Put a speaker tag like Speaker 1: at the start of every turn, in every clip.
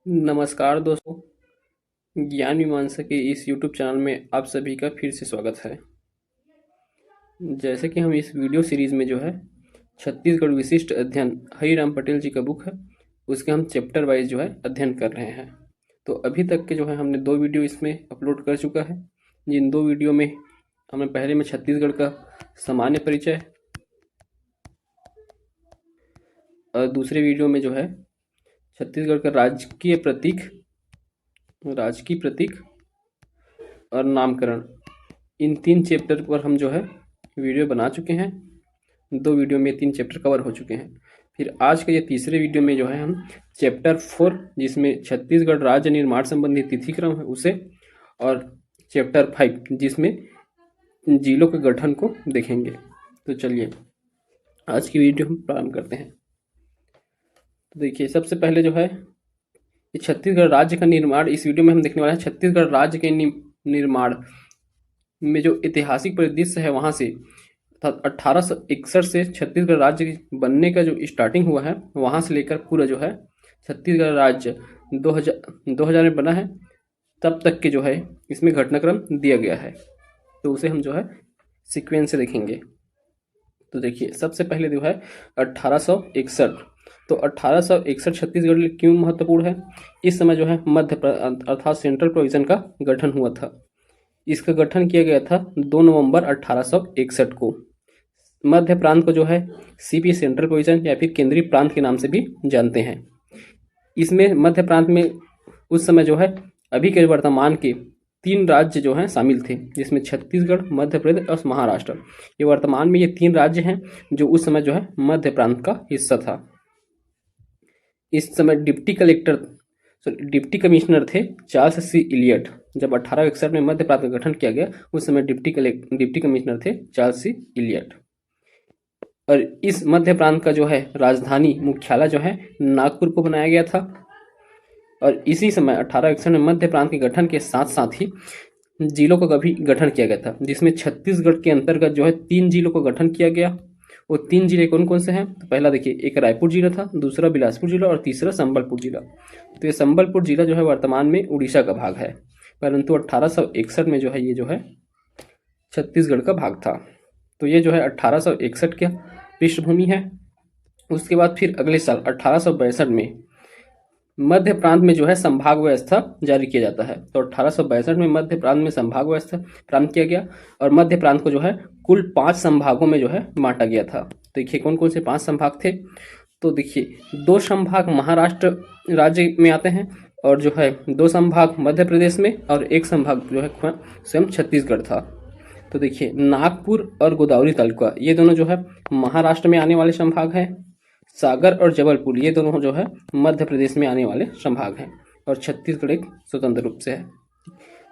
Speaker 1: नमस्कार दोस्तों। ज्ञान मीमांसा के इस YouTube चैनल में आप सभी का फिर से स्वागत है। जैसे कि हम इस वीडियो सीरीज में जो है छत्तीसगढ़ विशिष्ट अध्ययन हरिराम पटेल जी का बुक है, उसके हम चैप्टर वाइज जो है अध्ययन कर रहे हैं। तो अभी तक के जो है हमने 2 वीडियो इसमें अपलोड कर चुका है। जिन 2 वीडियो में हमने पहले में छत्तीसगढ़ का सामान्य परिचय और दूसरे वीडियो में जो है छत्तीसगढ़ का राजकीय प्रतीक और नामकरण, इन 3 चैप्टर पर हम जो है वीडियो बना चुके हैं। 2 वीडियो में 3 चैप्टर कवर हो चुके हैं। फिर आज के ये तीसरे वीडियो में जो है हम चैप्टर 4, जिसमें छत्तीसगढ़ राज्य निर्माण संबंधी तिथिक्रम है उसे, और चैप्टर 5 जिसमें जिलों के गठन को देखेंगे। तो चलिए आज की वीडियो हम प्रारंभ करते हैं। तो देखिए, सबसे पहले जो है ये छत्तीसगढ़ राज्य का निर्माण इस वीडियो में हम देखने वाले हैं। छत्तीसगढ़ राज्य के निर्माण में जो ऐतिहासिक परिदृश्य है वहाँ से 1861 से छत्तीसगढ़ राज्य बनने का जो स्टार्टिंग हुआ है वहाँ से लेकर पूरा जो है छत्तीसगढ़ राज्य 2000 में बना है तब तक के जो है इसमें घटनाक्रम दिया गया है। तो उसे हम जो है सीक्वेंस से देखेंगे। तो देखिए, सबसे पहले जो है 1861। तो 1861 छत्तीसगढ़ के लिए क्यों महत्वपूर्ण है? इस समय जो है मध्य अर्थात सेंट्रल प्रोविजन का गठन हुआ था। इसका गठन किया गया था 2 नवंबर 1861 को। मध्य प्रांत को जो है सीपी सेंट्रल प्रोविजन या फिर केंद्रीय प्रांत के नाम से भी जानते हैं। इसमें मध्य प्रांत में उस समय जो है अभी के वर्तमान के 3 राज्य जो हैं शामिल थे, जिसमें छत्तीसगढ़, मध्य प्रदेश और महाराष्ट्र। ये वर्तमान में ये 3 राज्य हैं जो उस समय जो है मध्य प्रांत का हिस्सा था। इस समय डिप्टी कमिश्नर थे चार्ल्स सी इलियट। जब 1861 में मध्य प्रांत का गठन किया गया उस समय डिप्टी कमिश्नर थे चार्ल्स सी इलियट। और इस मध्य प्रांत का जो है राजधानी मुख्यालय जो है नागपुर को बनाया गया था। और इसी समय 1861 में मध्य प्रांत के गठन के साथ साथ ही जिलों का भी गठन किया गया था, जिसमें छत्तीसगढ़ के अंतर्गत जो है 3 जिलों का गठन किया गया। वो 3 जिले कौन कौन से हैं? तो पहला देखिए, एक रायपुर जिला था, दूसरा बिलासपुर जिला और तीसरा संबलपुर जिला। तो ये संबलपुर जिला जो है वर्तमान में उड़ीसा का भाग है, परंतु 1861 में जो है ये जो है छत्तीसगढ़ का भाग था। तो ये जो है 1861 का पृष्ठभूमि है। उसके बाद फिर अगले साल 1862 में मध्य प्रांत में जो है संभाग व्यवस्था जारी किया जाता है। तो 1862 में मध्य प्रांत में संभाग व्यवस्था प्रांत किया गया और मध्य प्रांत को जो है कुल 5 संभागों में जो है बांटा गया था। देखिए कौन कौन से 5 संभाग थे। तो देखिए, 2 संभाग महाराष्ट्र राज्य में आते हैं और जो है 2 संभाग मध्य प्रदेश में और 1 संभाग जो है स्वयं छत्तीसगढ़ था। तो देखिए, नागपुर और गोदावरी तालुका ये दोनों जो है महाराष्ट्र में आने वाले संभाग हैं। सागर और जबलपुर ये दोनों जो है मध्य प्रदेश में आने वाले संभाग हैं और छत्तीसगढ़ एक स्वतंत्र रूप से है।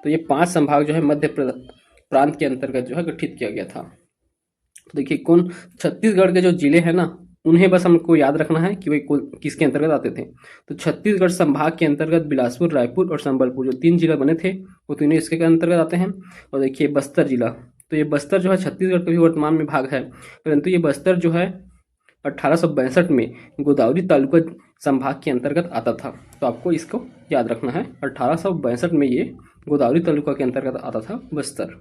Speaker 1: तो ये 5 संभाग जो है मध्य प्रांत के अंतर्गत जो है गठित किया गया था। तो देखिए, कौन छत्तीसगढ़ के जो जिले हैं ना, उन्हें बस हमको याद रखना है कि वे किसके अंतर्गत आते थे। तो छत्तीसगढ़ संभाग के अंतर्गत बिलासपुर, रायपुर और संबलपुर जो 3 जिला बने थे वो तीनों इसके अंतर्गत आते हैं। और देखिए बस्तर जिला, तो ये बस्तर जो है छत्तीसगढ़ का भी वर्तमान में भाग है, परंतु ये बस्तर जो है 1862 में गोदावरी तालुका संभाग के अंतर्गत आता था। तो आपको इसको याद रखना है, 1862 में ये गोदावरी तालुका के अंतर्गत आता था बस्तर।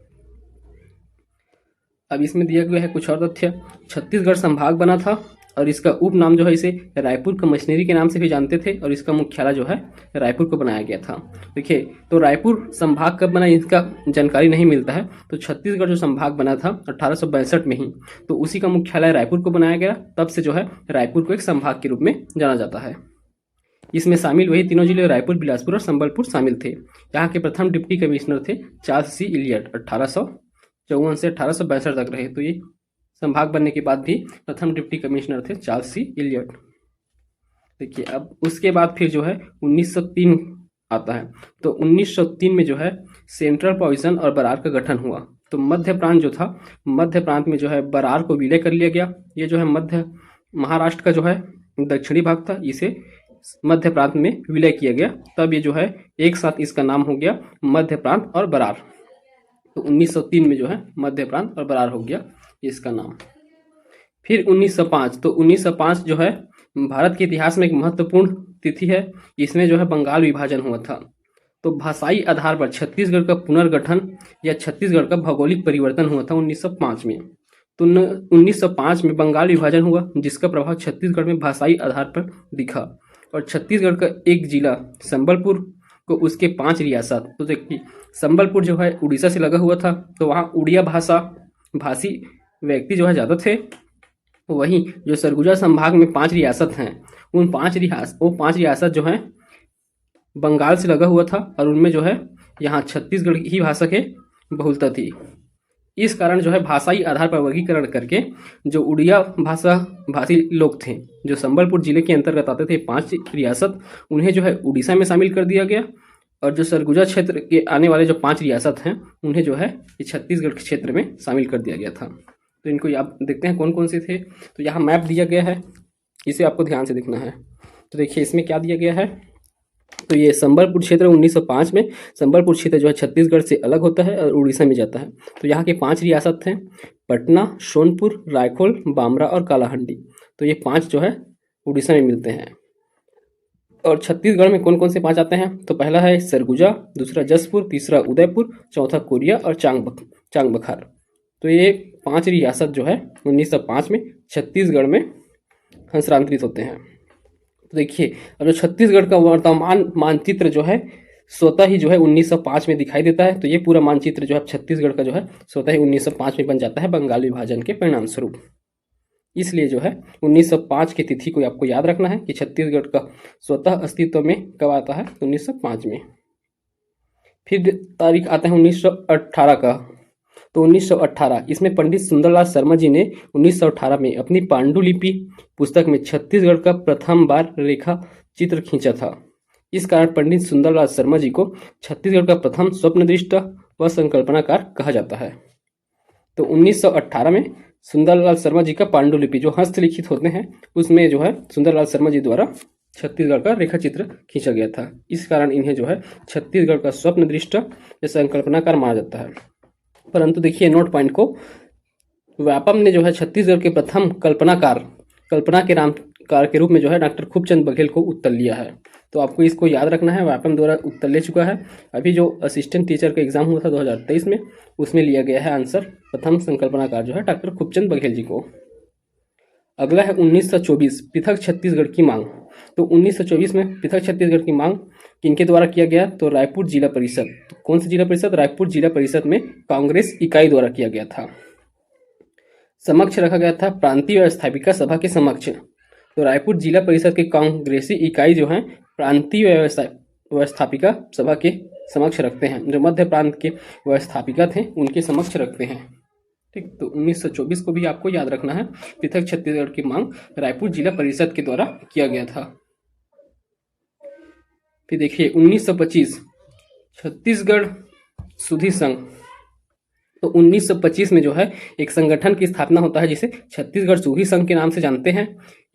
Speaker 1: अब इसमें दिया गया है कुछ और तथ्य। छत्तीसगढ़ संभाग बना था और इसका उपनाम जो है इसे रायपुर कमिश्नरी के नाम से भी जानते थे और इसका मुख्यालय जो है रायपुर को बनाया गया था। देखिए, तो रायपुर संभाग कब बना इसका जानकारी नहीं मिलता है। तो छत्तीसगढ़ जो संभाग बना था 1862 में ही, तो उसी का मुख्यालय रायपुर को बनाया गया। तब से जो है रायपुर को एक संभाग के रूप में जाना जाता है। इसमें शामिल वही तीनों जिले रायपुर, बिलासपुर और संबलपुर शामिल थे। यहाँ के प्रथम डिप्टी कमिश्नर थे चार्ल्स सी इलियट। 1854 से 1862 तक रहे। तो ये संभाग बनने के बाद भी प्रथम डिप्टी कमिश्नर थे चार्ल्स सी इलियट। देखिए, अब उसके बाद फिर जो है 1903 आता है। तो 1903 में जो है सेंट्रल प्रोविजन और बरार का गठन हुआ। तो मध्य प्रांत जो था, मध्य प्रांत में जो है बरार को विलय कर लिया गया। ये जो है मध्य महाराष्ट्र का जो है दक्षिणी भाग था, इसे मध्य प्रांत में विलय किया गया। तब ये जो है एक साथ इसका नाम हो गया मध्य प्रांत और बरार। तो 1903 में जो है मध्य प्रांत और बरार हो गया इसका नाम। फिर 1905, तो 1905 जो है भारत के इतिहास में एक महत्वपूर्ण तिथि है, इसमें जो है बंगाल विभाजन हुआ था। तो भाषाई आधार पर छत्तीसगढ़ का पुनर्गठन या छत्तीसगढ़ का भौगोलिक परिवर्तन हुआ था 1905 में। तो 1905 में बंगाल विभाजन हुआ, जिसका प्रभाव छत्तीसगढ़ में भाषाई आधार पर दिखा। और छत्तीसगढ़ का एक जिला संबलपुर को उसके 5 रियासत, तो देखिए संबलपुर जो है उड़ीसा से लगा हुआ था, तो वहाँ उड़िया भाषी व्यक्ति जो है ज़्यादा थे। वहीं जो सरगुजा संभाग में 5 रियासत हैं, वो 5 रियासत जो हैं बंगाल से लगा हुआ था, और उनमें जो है यहाँ छत्तीसगढ़ की भाषा के बहुलता थी। इस कारण जो है भाषाई आधार पर वर्गीकरण करके जो उड़िया भाषी लोग थे, जो संबलपुर जिले के अंतर्गत आते थे 5 रियासत, उन्हें जो है उड़ीसा में शामिल कर दिया गया। और जो सरगुजा क्षेत्र के आने वाले जो 5 रियासत हैं, उन्हें जो है छत्तीसगढ़ के क्षेत्र में शामिल कर दिया गया था। तो इनको आप देखते हैं कौन कौन से थे। तो यहाँ मैप दिया गया है, इसे आपको ध्यान से देखना है। तो देखिए इसमें क्या दिया गया है। तो ये संबलपुर क्षेत्र 1905 में संबलपुर क्षेत्र जो है छत्तीसगढ़ से अलग होता है और उड़ीसा में जाता है। तो यहाँ के 5 रियासत हैं, पटना, सोनपुर, रायखोल, बामरा और कालाहंडी। तो ये 5 जो है उड़ीसा में मिलते हैं। और छत्तीसगढ़ में कौन कौन से 5 आते हैं। तो पहला है सरगुजा, दूसरा जसपुर, तीसरा उदयपुर, चौथा कोरिया और चांगबखार। तो ये 5 रियासत जो है 1905 में छत्तीसगढ़ में हस्तांतरित होते हैं। तो देखिए अब जो छत्तीसगढ़ का वर्तमान मानचित्र जो है स्वतः ही जो है 1905 में दिखाई देता है। तो ये पूरा मानचित्र जो है छत्तीसगढ़ का जो है स्वतः ही 1905 में बन जाता है बंगाल विभाजन के परिणाम स्वरूप। इसलिए जो है 1905 की तिथि को आपको याद रखना है कि छत्तीसगढ़ का स्वतः अस्तित्व में कब आता है, 1905 में। फिर तारीख आता है 1918 का। तो 1918 इसमें पंडित सुंदरलाल शर्मा जी ने 1918 में अपनी पांडुलिपि पुस्तक में छत्तीसगढ़ का प्रथम बार रेखा चित्र खींचा था। इस कारण पंडित सुंदरलाल शर्मा जी को छत्तीसगढ़ का प्रथम स्वप्नदृष्टा व संकल्पनाकार कहा जाता है। तो 1918 में सुंदरलाल शर्मा जी का पांडुलिपि जो हस्तलिखित होते हैं, उसमें जो है सुंदरलाल शर्मा जी द्वारा छत्तीसगढ़ का रेखा चित्र खींचा गया था। इस कारण इन्हें जो है छत्तीसगढ़ का स्वप्नदृष्टा या संकल्पनाकार माना जाता है। परंतु देखिए नोट पॉइंट को, व्यापम ने जो है छत्तीसगढ़ के प्रथम कल्पना के नामकार के रूप में जो है डॉक्टर खूबचंद बघेल को उत्तर लिया है। तो आपको इसको याद रखना है, व्यापम द्वारा उत्तर ले चुका है। अभी जो असिस्टेंट टीचर का एग्जाम हुआ था 2023 में, उसमें लिया गया है आंसर प्रथम संकल्पनाकार जो है डॉक्टर खूबचंद बघेल जी को। अगला है 1924 पृथक छत्तीसगढ़ की मांग। तो 1924 में पृथक छत्तीसगढ़ की मांग किनके द्वारा किया गया। तो रायपुर जिला परिषद। तो कौन सी जिला परिषद, रायपुर जिला परिषद में कांग्रेस इकाई द्वारा किया गया था। समक्ष रखा गया था प्रांतीय व्यवस्थापिका सभा के समक्ष। तो रायपुर जिला परिषद के कांग्रेसी इकाई जो है प्रांतीय व्यवस्थापिका सभा के समक्ष रखते हैं, जो मध्य प्रांत के व्यवस्थापिका थे उनके समक्ष रखते हैं। ठीक, तो 1924 को भी आपको याद रखना है। पृथक छत्तीसगढ़ की मांग रायपुर जिला परिषद के द्वारा किया गया था। फिर देखिए 1925 छत्तीसगढ़ सुधी संघ। तो 1925 में जो है एक संगठन की स्थापना होता है जिसे छत्तीसगढ़ सुधी संघ के नाम से जानते हैं।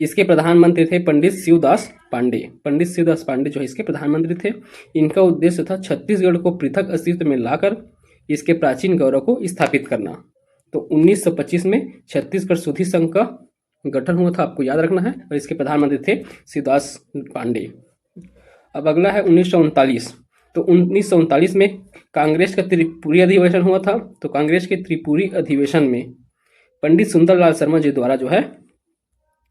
Speaker 1: इसके प्रधानमंत्री थे पंडित शिवदास पांडे। पंडित शिवदास पांडे जो है इसके प्रधानमंत्री थे। इनका उद्देश्य था छत्तीसगढ़ को पृथक अस्तित्व में लाकर इसके प्राचीन गौरव को स्थापित करना। तो 1925 में छत्तीसगढ़ सुधी संघ का गठन हुआ था, आपको याद रखना है, और इसके प्रधानमंत्री थे शिवदास पांडे। अब अगला है 1939। तो 1939 में कांग्रेस का त्रिपुरी अधिवेशन हुआ था। तो कांग्रेस के त्रिपुरी अधिवेशन में पंडित सुंदरलाल शर्मा जी द्वारा जो है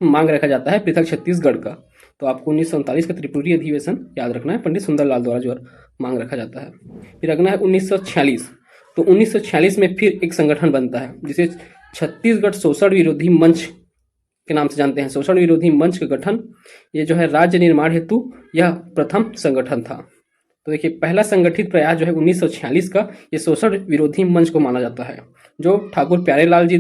Speaker 1: मांग रखा जाता है पृथक छत्तीसगढ़ का। तो आपको 1939 का त्रिपुरी अधिवेशन याद रखना है, पंडित सुंदरलाल द्वारा जो मांग रखा जाता है। फिर अगला है 1946। तो 1946 में फिर एक संगठन बनता है जिसे छत्तीसगढ़ शोषण विरोधी मंच के नाम से जानते हैं। शोषण विरोधी मंच का गठन, ये जो है राज्य निर्माण हेतु यह प्रथम संगठन था। तो देखिए पहला संगठित प्रयास जो है 1946 का, ये शोषण विरोधी मंच को माना जाता है, जो ठाकुर प्यारेलाल जी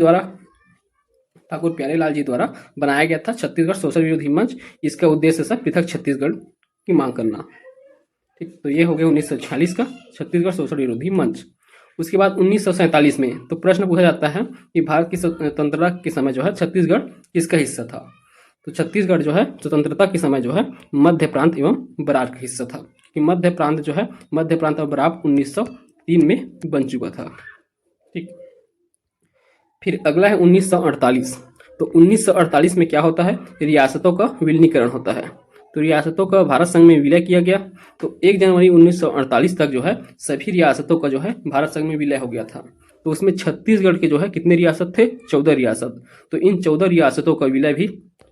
Speaker 1: द्वारा बनाया गया था। छत्तीसगढ़ शोषण विरोधी मंच, इसका उद्देश्य था पृथक छत्तीसगढ़ की मांग करना। ठीक, तो ये हो गया 1946 का छत्तीसगढ़ शोषण विरोधी मंच। उसके बाद 1947 में तो प्रश्न पूछा जाता है कि भारत की स्वतंत्रता के समय जो है छत्तीसगढ़ किसका हिस्सा था। तो छत्तीसगढ़ जो है स्वतंत्रता के समय जो है मध्य प्रांत एवं बरार का हिस्सा था, कि मध्य प्रांत और बरार 1903 में बन चुका था। ठीक, फिर अगला है 1948। तो 1948 में क्या होता है, रियासतों का विलीनीकरण होता है। तो रियासतों का भारत संघ में विलय किया गया। तो 1 जनवरी 1948 तक जो है सभी रियासतों का जो है भारत संघ में विलय हो गया था। तो उसमें छत्तीसगढ़ के जो है कितने रियासत थे? 14 रियासत। तो इन 14 रियासतों का विलय भी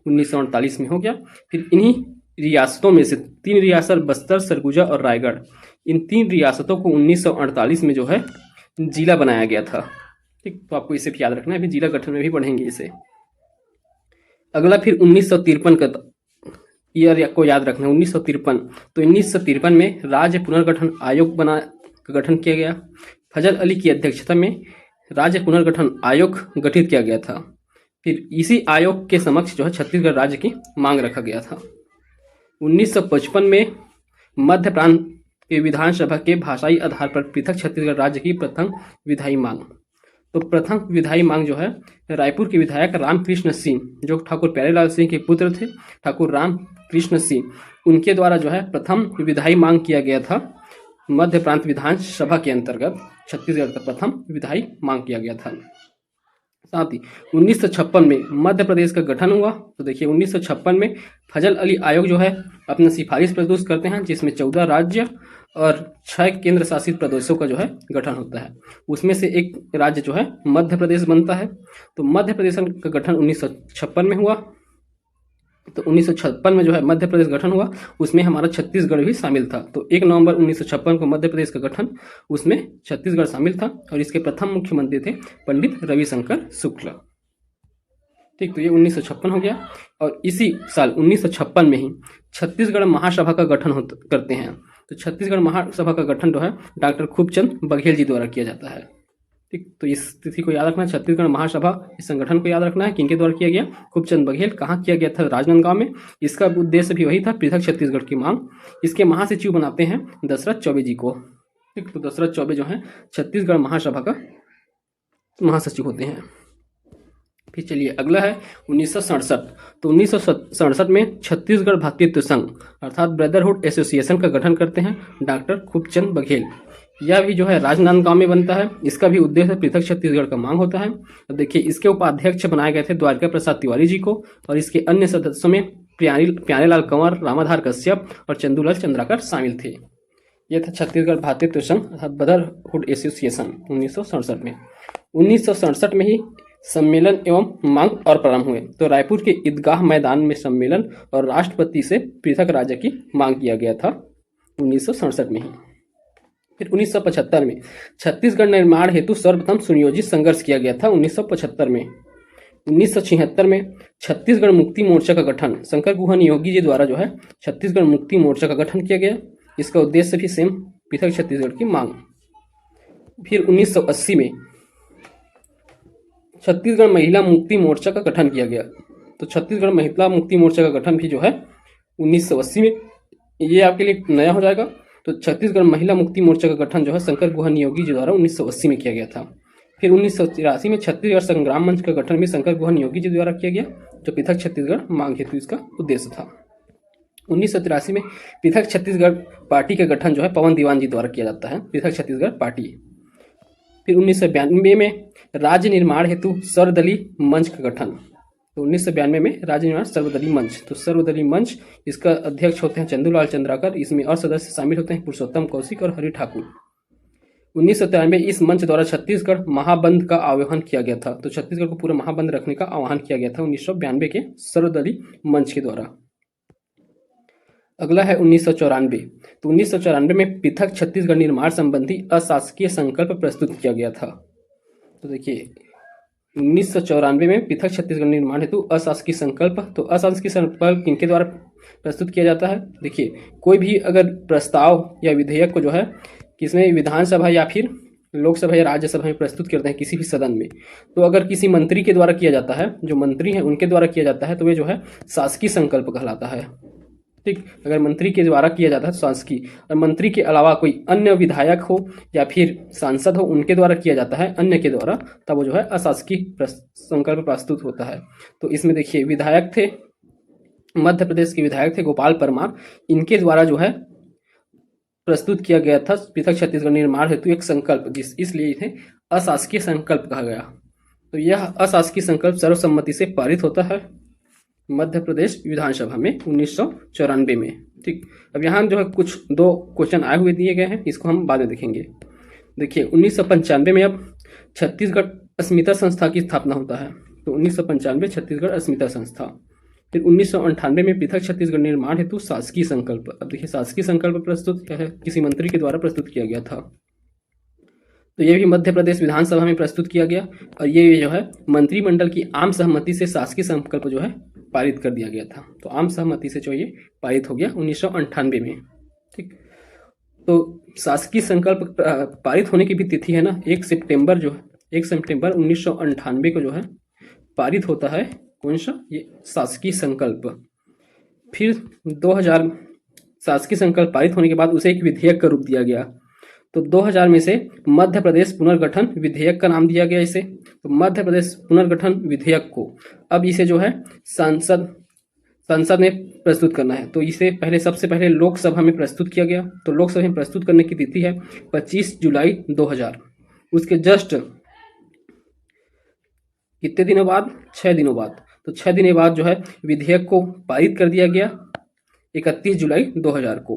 Speaker 1: 1948 में हो गया। फिर इन्हीं रियासतों में से 3 रियासत बस्तर, सरगुजा और रायगढ़, इन 3 रियासतों को 1948 में जो है जिला बनाया गया था। ठीक, तो आपको इसे भी याद रखना है, अभी जिला गठन में भी पढ़ेंगे इसे। अगला फिर 1953 का ईयर को याद रखना है, 1953। तो 1953 में राज्य पुनर्गठन आयोग का गठन किया गया। फजल अली की अध्यक्षता में राज्य पुनर्गठन आयोग गठित किया गया था। फिर इसी आयोग के समक्ष जो है छत्तीसगढ़ राज्य की मांग रखा गया था। 1955 में मध्य प्रांत के विधानसभा के भाषाई आधार पर पृथक छत्तीसगढ़ राज्य की प्रथम विधायी मांग। तो प्रथम विधायी मांग जो है रायपुर के विधायक रामकृष्ण सिंह, जो ठाकुर प्यारेलाल सिंह के पुत्र थे, ठाकुर रामकृष्ण सिंह, उनके द्वारा जो है प्रथम विधायी मांग किया गया था। मध्य प्रांत विधानसभा के अंतर्गत छत्तीसगढ़ का प्रथम विधायी मांग किया गया था। साथ ही 1956 में मध्य प्रदेश का गठन हुआ। तो देखिए 1956 में फजल अली आयोग जो है अपना सिफारिश प्रस्तुत करते हैं, जिसमें 14 राज्य और 6 केंद्र शासित प्रदेशों का जो है गठन होता है। उसमें से एक राज्य जो है मध्य प्रदेश बनता है। तो मध्य प्रदेश का गठन 1956 में हुआ। तो 1956 में जो है मध्य प्रदेश गठन हुआ, उसमें हमारा छत्तीसगढ़ भी शामिल था। तो 1 नवंबर 1956 को मध्य प्रदेश का गठन, उसमें छत्तीसगढ़ शामिल था और इसके प्रथम मुख्यमंत्री थे पंडित रविशंकर शुक्ल। ठीक, तो ये 1956 हो गया। और इसी साल 1956 में ही छत्तीसगढ़ महासभा का गठन करते हैं। तो छत्तीसगढ़ महासभा का गठन जो है डॉक्टर खूबचंद बघेल जी द्वारा किया जाता है। ठीक, तो इस तिथि को याद रखना है। छत्तीसगढ़ महासभा इस संगठन को याद रखना है, किनके द्वारा किया गया? खूबचंद बघेल। कहाँ किया गया था? राजनांदगांव में। इसका उद्देश्य भी वही था, पृथक छत्तीसगढ़ की मांग। इसके महासचिव बनाते हैं दशरथ चौबे जी को। ठीक, तो दशरथ चौबे जो है छत्तीसगढ़ महासभा का महासचिव होते हैं। फिर चलिए अगला है 1967। तो 1967 में छत्तीसगढ़ भातृत्व संघ अर्थात ब्रदरहुड एसोसिएशन का गठन करते हैं डॉक्टर खूबचंद बघेल। यह भी जो है राजनांदगांव में बनता है। इसका भी उद्देश्य पृथक छत्तीसगढ़ का मांग होता है। अब देखिए इसके उपाध्यक्ष बनाए गए थे द्वारका प्रसाद तिवारी जी को, और इसके अन्य सदस्यों में प्यारेलाल कंवर, रामाधार कश्यप और चंदूलाल चंद्राकर शामिल थे। यह था छत्तीसगढ़ भातृत्व संघ अर्थात ब्रदरहुड एसोसिएशन 1967 में। 1967 में ही सम्मेलन एवं मांग और प्रारंभ हुए। तो रायपुर के ईदगाह मैदान में सम्मेलन और राष्ट्रपति से पृथक राज्य की मांग किया गया था 1967 में ही। फिर 1975 में छत्तीसगढ़ निर्माण हेतु सर्वप्रथम सुनियोजित संघर्ष किया गया था 1975 में। 1976 में छत्तीसगढ़ मुक्ति मोर्चा का गठन शंकर गुहा नियोगी जी द्वारा जो है छत्तीसगढ़ मुक्ति मोर्चा का गठन किया गया। इसका उद्देश्य भी सेम, पृथक छत्तीसगढ़ की मांग। फिर 1980 में छत्तीसगढ़ महिला मुक्ति मोर्चा का गठन किया गया। तो छत्तीसगढ़ महिला मुक्ति मोर्चा का गठन भी जो है 1980 में, ये आपके लिए नया हो जाएगा। तो छत्तीसगढ़ महिला मुक्ति मोर्चा का गठन जो है शंकर गुहा नियोगी जी द्वारा 1980 में किया गया था। फिर 1983 में छत्तीसगढ़ संग्राम मंच का गठन भी शंकर गुहा नियोगी जी द्वारा किया गया, जो पृथक छत्तीसगढ़ मांग हेतु इसका उद्देश्य था। 1983 में पृथक छत्तीसगढ़ पार्टी का गठन जो है पवन दीवान जी द्वारा किया जाता है, पृथक छत्तीसगढ़ पार्टी। फिर 1992 में राज्य निर्माण हेतु सर्वदलीय मंच का गठन। तो 1992 में राज्य निर्माण सर्वदलीय मंच। तो सर्वदलीय मंच, इसका अध्यक्ष होते हैं चंदूलाल चंद्राकर। इसमें और सदस्य शामिल होते हैं पुरुषोत्तम कौशिक और हरि ठाकुर। 1993 इस मंच द्वारा छत्तीसगढ़ महाबंद का आह्वान किया गया था। तो छत्तीसगढ़ को पूरा महाबंद रखने का आह्वान किया गया था 1992 के सर्वदलीय मंच के द्वारा। अगला है 1994। तो 1994 में पृथक छत्तीसगढ़ निर्माण संबंधी अशासकीय संकल्प प्रस्तुत किया गया था। तो देखिए 1994 में पृथक छत्तीसगढ़ निर्माण हेतु अशासकीय संकल्प। तो अशासकीय संकल्प किनके द्वारा प्रस्तुत किया जाता है? देखिए कोई भी अगर प्रस्ताव या विधेयक को जो है किसमें विधानसभा या फिर लोकसभा या राज्यसभा में प्रस्तुत करते हैं किसी भी सदन में, तो अगर किसी मंत्री के द्वारा किया जाता है, जो मंत्री हैं उनके द्वारा किया जाता है, तो वे जो है शासकीय संकल्प कहलाता है। ठीक, अगर मंत्री के द्वारा किया जाता है शासकीय, और मंत्री के अलावा कोई अन्य विधायक हो या फिर सांसद हो उनके द्वारा किया जाता है अन्य के द्वारा, तब वो जो है अशासकीय संकल्प प्रस्तुत होता है। तो इसमें देखिए विधायक थे, मध्य प्रदेश के विधायक थे गोपाल परमार, इनके द्वारा जो है प्रस्तुत किया गया था पृथक छत्तीसगढ़ निर्माण हेतु एक संकल्प, इसलिए इन्हें अशासकीय संकल्प कहा गया। तो यह अशासकीय संकल्प सर्वसम्मति से पारित होता है। मध्य प्रदेश विधानसभा में 1994 में। ठीक, अब यहाँ जो है कुछ दो क्वेश्चन आए हुए दिए गए हैं, इसको हम बाद में देखेंगे। देखिए 1995 में अब छत्तीसगढ़ अस्मिता संस्था की स्थापना होता है। तो 1995 छत्तीसगढ़ अस्मिता संस्था। फिर 1998 में पृथक छत्तीसगढ़ निर्माण हेतु शासकीय संकल्प। अब देखिए शासकीय संकल्प प्रस्तुत क्या है, किसी मंत्री के द्वारा प्रस्तुत किया गया था। तो ये भी मध्य प्रदेश विधानसभा में प्रस्तुत किया गया और ये जो है मंत्रिमंडल की आम सहमति से शासकीय संकल्प जो है पारित कर दिया गया था। तो आम सहमति से जो ये पारित हो गया 1998 में। ठीक, तो शासकीय संकल्प पारित होने की भी तिथि है ना, 1 सितंबर 1998 को जो है पारित होता है कौन सा, ये शासकीय संकल्प। फिर 2000 शासकीय संकल्प पारित होने के बाद उसे एक विधेयक का रूप दिया गया। तो 2000 में से मध्य प्रदेश पुनर्गठन विधेयक का नाम दिया गया इसे। तो मध्य प्रदेश पुनर्गठन विधेयक को अब इसे जो है संसद में प्रस्तुत करना है। तो इसे सबसे पहले लोकसभा में प्रस्तुत किया गया। तो लोकसभा में प्रस्तुत करने की तिथि है 25 जुलाई 2000। उसके जस्ट कितने दिनों बाद, 6 दिनों बाद। तो 6 दिन बाद जो है विधेयक को पारित कर दिया गया 31 जुलाई 2000 को।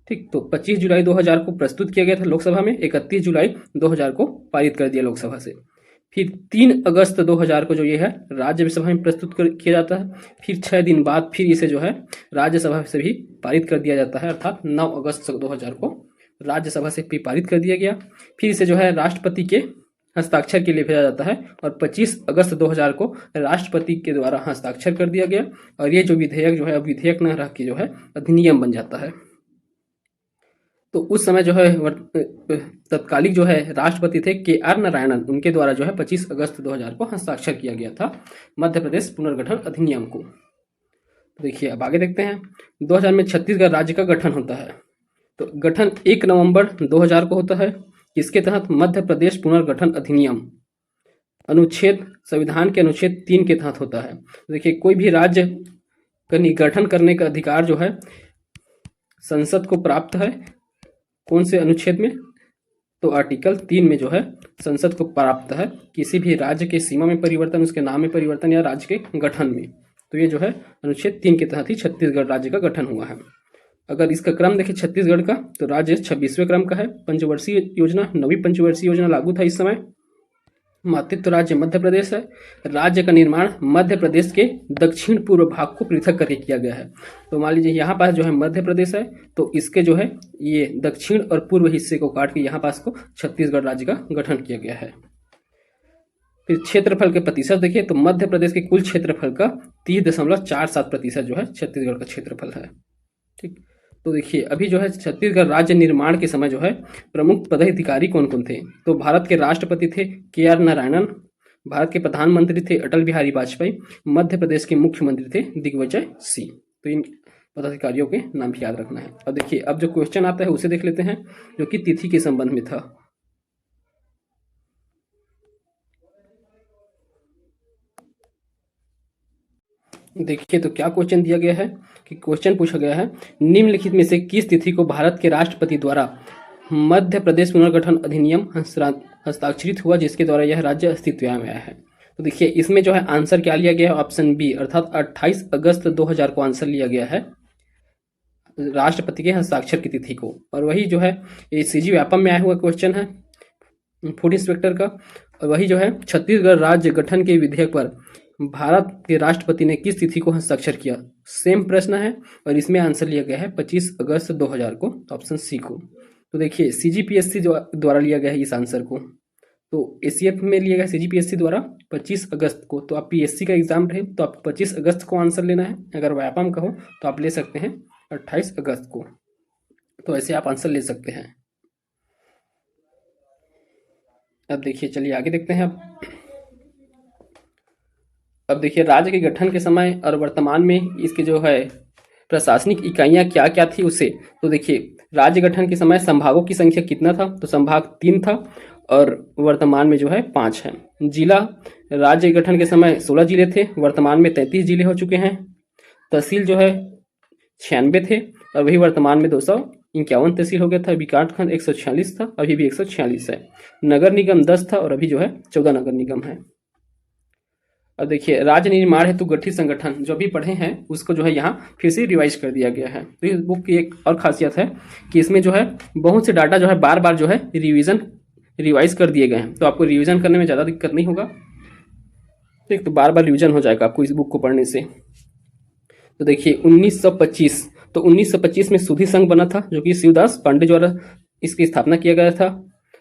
Speaker 1: ठीक, तो 25 जुलाई 2000 को प्रस्तुत किया गया था लोकसभा में, 31 जुलाई 2000 को पारित कर दिया लोकसभा से। फिर 3 अगस्त 2000 को जो ये है राज्यसभा में प्रस्तुत किया जाता है। फिर 6 दिन बाद फिर इसे जो है राज्यसभा से भी पारित कर दिया जाता है, अर्थात 9 अगस्त 2000 को राज्यसभा से भी पारित कर दिया गया। फिर इसे जो है राष्ट्रपति के हस्ताक्षर के लिए भेजा जाता है और 25 अगस्त 2000 को राष्ट्रपति के द्वारा हस्ताक्षर कर दिया गया और ये जो विधेयक जो है अब विधेयक न रह के जो है अधिनियम बन जाता है। तो उस समय जो है तत्कालिक जो है राष्ट्रपति थे KR नारायणन, उनके द्वारा जो है 25 अगस्त 2000 को हस्ताक्षर किया गया था मध्य प्रदेश पुनर्गठन अधिनियम को। देखिए अब आगे देखते हैं। 2000 में छत्तीसगढ़ राज्य का गठन होता है। तो गठन 1 नवंबर 2000 को होता है। इसके तहत मध्य प्रदेश पुनर्गठन अधिनियम संविधान के अनुच्छेद 3 के तहत होता है। देखिए कोई भी राज्य का गठन करने का अधिकार जो है संसद को प्राप्त है, कौन से अनुच्छेद में, तो आर्टिकल 3 में जो है संसद को प्राप्त है किसी भी राज्य के सीमा में परिवर्तन, उसके नाम में परिवर्तन या राज्य के गठन में। तो ये जो है अनुच्छेद 3 के तहत ही छत्तीसगढ़ राज्य का गठन हुआ है। अगर इसका क्रम देखें छत्तीसगढ़ का, तो राज्य 26वें क्रम का है। पंचवर्षीय योजना, 9वीं पंचवर्षीय योजना लागू था इस समय। मातृत्व राज्य मध्य प्रदेश है। राज्य का निर्माण मध्य प्रदेश के दक्षिण पूर्व भाग को पृथक करके किया गया है। तो मान लीजिए यहाँ पास जो है मध्य प्रदेश है, तो इसके जो है ये दक्षिण और पूर्व हिस्से को काट के यहाँ पास को छत्तीसगढ़ राज्य का गठन किया गया है। फिर क्षेत्रफल के प्रतिशत देखिए, तो मध्य प्रदेश के कुल क्षेत्रफल का 30.47% जो है छत्तीसगढ़ का क्षेत्रफल है। ठीक, तो देखिए अभी जो है छत्तीसगढ़ राज्य निर्माण के समय जो है प्रमुख पदाधिकारी कौन कौन थे, तो भारत के राष्ट्रपति थे KR नारायणन, भारत के प्रधानमंत्री थे अटल बिहारी वाजपेयी, मध्य प्रदेश के मुख्यमंत्री थे दिग्विजय सिंह। तो इन पदाधिकारियों के नाम भी याद रखना है। अब देखिए अब जो क्वेश्चन आता है उसे देख लेते हैं, जो कि तिथि के संबंध में था। देखिए तो क्या क्वेश्चन दिया गया है कि क्वेश्चन पूछा गया है निम्नलिखित में से किस तिथि को भारत के राष्ट्रपति द्वारा मध्य प्रदेश पुनर्गठन अधिनियम हस्ताक्षरित हुआ, जिसके द्वारा यह राज्य अस्तित्व में आया है। तो देखिए इसमें जो है आंसर क्या लिया गया है, ऑप्शन बी अर्थात 28 अगस्त 2000 को आंसर लिया गया है राष्ट्रपति के हस्ताक्षर की तिथि को। और वही जो है CG व्यापम में आया हुआ क्वेश्चन है फूड इंस्पेक्टर का। और वही जो है छत्तीसगढ़ राज्य गठन के विधेयक पर भारत के राष्ट्रपति ने किस तिथि को हस्ताक्षर किया, सेम प्रश्न है और इसमें आंसर लिया गया है 25 अगस्त 2000 को, ऑप्शन सी को। तो देखिए CGPSC द्वारा लिया गया है इस आंसर को। तो ACF में लिया गया CGPSC द्वारा 25 अगस्त को। तो आप PSC का एग्जाम रहे तो आप 25 अगस्त को आंसर लेना है। अगर व्यापम का हो तो आप ले सकते हैं 28 अगस्त को। तो ऐसे आप आंसर ले सकते हैं। अब देखिए चलिए आगे देखते हैं। अब देखिए राज्य के गठन के समय और वर्तमान में इसके जो है प्रशासनिक इकाइयां क्या क्या थी उसे। तो देखिए राज्य गठन के समय संभागों की संख्या कितना था, तो संभाग 3 था और वर्तमान में जो है 5 है। जिला राज्य गठन के समय 16 जिले थे, वर्तमान में 33 जिले हो चुके हैं। तहसील जो है 96 थे और वही वर्तमान में 251 तहसील हो गया था। विकासखंड 146 था, अभी भी 146 है। नगर निगम 10 था और अभी जो है 14 नगर निगम है। अब देखिए राज्य निर्माण हेतु गठित संगठन जो भी पढ़े हैं उसको जो है यहाँ फिर से रिवाइज कर दिया गया है। तो इस बुक की एक और खासियत है कि इसमें जो है बहुत से डाटा जो है बार बार जो है रिवाइज कर दिए गए हैं, तो आपको रिविजन करने में ज़्यादा दिक्कत नहीं होगा। ठीक, तो बार बार रिविजन हो जाएगा आपको इस बुक को पढ़ने से। तो देखिए 1925, तो 1925 में सूधी संघ बना था जो कि शिवदास पांडे द्वारा इसकी स्थापना किया गया था।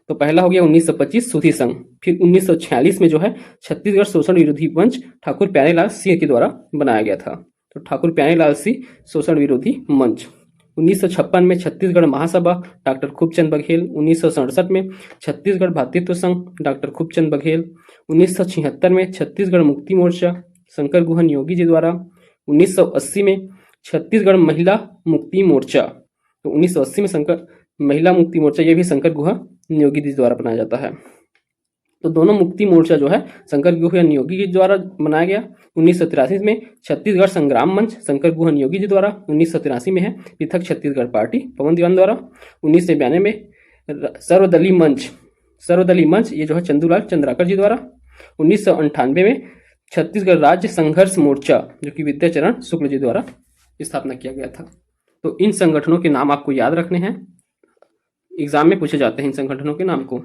Speaker 1: तो पहला हो गया 1925 सूधी संघ। फिर 1946 में जो है छत्तीसगढ़ शोषण विरोधी मंच ठाकुर प्यारेलाल सिंह के द्वारा बनाया गया था। तो ठाकुर प्यारेलाल सिंह शोषण विरोधी मंच। 1956 में छत्तीसगढ़ महासभा डॉक्टर खूबचंद बघेल। 1967 में छत्तीसगढ़ भातृत्व संघ डॉक्टर खूबचंद बघेल। 1976 में छत्तीसगढ़ मुक्ति मोर्चा शंकर गुहन योगी जी द्वारा। 1980 में छत्तीसगढ़ महिला मुक्ति मोर्चा। तो 1980 में शंकर महिला मुक्ति मोर्चा, ये भी शंकर गुहन योगी जी द्वारा बनाया जाता है। तो दोनों मुक्ति मोर्चा जो है शंकर गुहन योगी जी द्वारा बनाया गया। 1983 में छत्तीसगढ़ संग्राम मंच शंकर गुहन योगी जी द्वारा। 1983 में है पृथक छत्तीसगढ़ पार्टी पवन दीवान द्वारा। 1992 में सर्वदलीय मंच ये जो है चंदूलाल चंद्राकर जी द्वारा। 1998 में छत्तीसगढ़ राज्य संघर्ष मोर्चा जो कि विद्याचरण शुक्ल जी द्वारा स्थापना किया गया था। तो इन संगठनों के नाम आपको याद रखने हैं, एग्जाम में पूछे जाते हैं इन संगठनों के नाम को।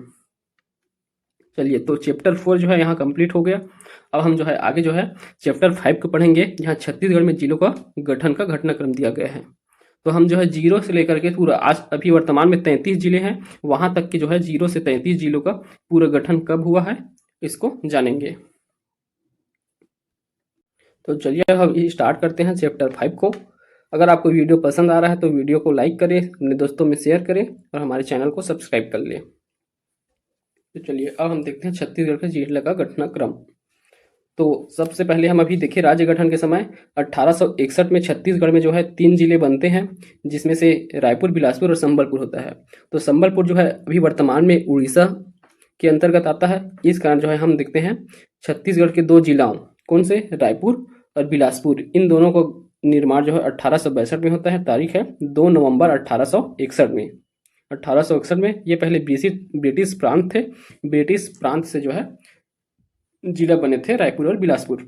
Speaker 1: चलिए, तो चैप्टर 4 जो है यहाँ कंप्लीट हो गया। अब हम जो है आगे जो है चैप्टर 5 को पढ़ेंगे, जहाँ छत्तीसगढ़ में जिलों का गठन का घटनाक्रम दिया गया है। तो हम जो है 0 से लेकर के पूरा आज अभी वर्तमान में 33 जिले हैं, वहां तक के जो है 0 से 33 जिलों का पूरा गठन कब हुआ है इसको जानेंगे। तो चलिए हम स्टार्ट करते हैं चैप्टर 5 को। अगर आपको वीडियो पसंद आ रहा है तो वीडियो को लाइक करें, अपने दोस्तों में शेयर करें और हमारे चैनल को सब्सक्राइब कर लें। तो चलिए अब हम देखते हैं छत्तीसगढ़ के जिले का घटनाक्रम। तो सबसे पहले हम अभी देखें राज्य गठन के समय 1861 में छत्तीसगढ़ में जो है 3 जिले बनते हैं, जिसमें से रायपुर, बिलासपुर और संबलपुर होता है। तो संबलपुर जो है अभी वर्तमान में उड़ीसा के अंतर्गत आता है। इस कारण जो है हम देखते हैं छत्तीसगढ़ के 2 जिलाओं, कौन से, रायपुर और बिलासपुर, इन दोनों को निर्माण जो है 1862 में होता है। तारीख है 2 नवंबर 1861 में। 1861 में ये पहले ब्रिटिश प्रांत थे, ब्रिटिश प्रांत से जो है जिला बने थे रायपुर और बिलासपुर।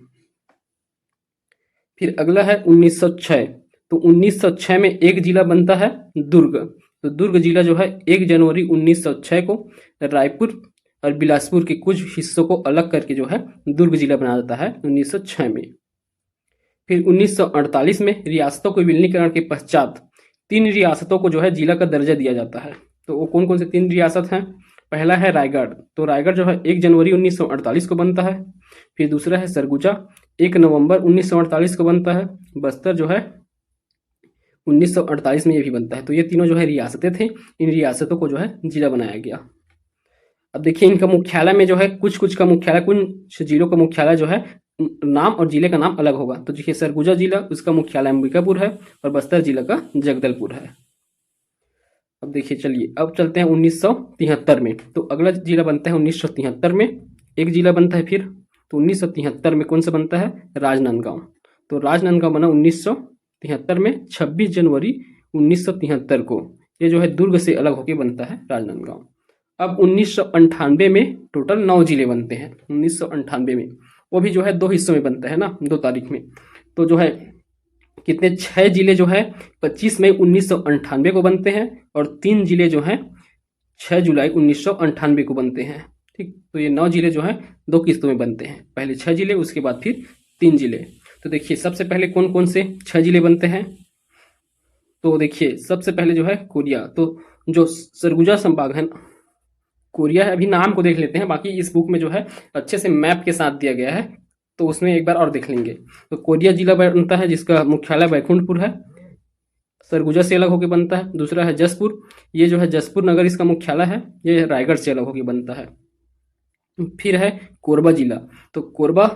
Speaker 1: फिर अगला है 1906। तो 1906 में एक जिला बनता है दुर्ग। तो दुर्ग जिला जो है 1 जनवरी 1906 को रायपुर और बिलासपुर के कुछ हिस्सों को अलग करके जो है दुर्ग जिला बनाया जाता है 1906 में। फिर 1948 में रियासतों के विलीनीकरण के पश्चात 3 रियासतों को जो है जिला का दर्जा दिया जाता है। तो वो कौन कौन से 3 रियासत हैं? पहला है रायगढ़। तो रायगढ़ जो है 1 जनवरी 1948 को बनता है। फिर दूसरा है सरगुजा, 1 नवंबर 1948 को बनता है। बस्तर जो है 1948 में ये भी बनता है। तो ये तीनों जो है रियासतें थे, इन रियासतों को जो है जिला बनाया गया। अब देखिए इनका मुख्यालय में जो है कुछ का मुख्यालय, कुछ जिलों का मुख्यालय जो है नाम और जिले का नाम अलग होगा। तो देखिए सरगुजा जिला, उसका मुख्यालय अंबिकापुर है और बस्तर जिला का जगदलपुर है। अब देखिए चलिए अब चलते हैं 1973 में। तो अगला जिला बनता है 1973 में, एक जिला बनता है फिर। तो 1973 में कौन सा बनता है? राजनांदगांव। तो राजनांदगांव बना 1973 में 26 जनवरी 1973 को। ये जो है दुर्ग से अलग होकर बनता है राजनांदगांव। अब 1998 में टोटल 9 जिले बनते हैं। 1998 में वो भी जो है 2 हिस्सों में बनता है ना, 2 तारीख में। तो जो है कितने 6 जिले जो है 25 मई 1998 को बनते हैं और 3 जिले जो हैं 6 जुलाई 1998 को बनते हैं। ठीक, तो ये 9 जिले जो हैं 2 किस्तों में बनते हैं, पहले 6 जिले, उसके बाद फिर 3 जिले। तो देखिए सबसे पहले कौन कौन से 6 जिले बनते हैं। तो देखिए सबसे पहले जो है कोरिया। तो जो सरगुजा संभाग है, कोरिया है, अभी नाम को देख लेते हैं, बाकी इस बुक में जो है अच्छे से मैप के साथ दिया गया है, तो उसमें एक बार और देख लेंगे। तो कोरिया जिला बनता है जिसका मुख्यालय बैकुंठपुर है, सरगुजा से अलग होकर बनता है। दूसरा है जसपुर, ये जो है जसपुर नगर इसका मुख्यालय है, ये रायगढ़ से अलग होकर बनता है। फिर है कोरबा जिला। तो कोरबा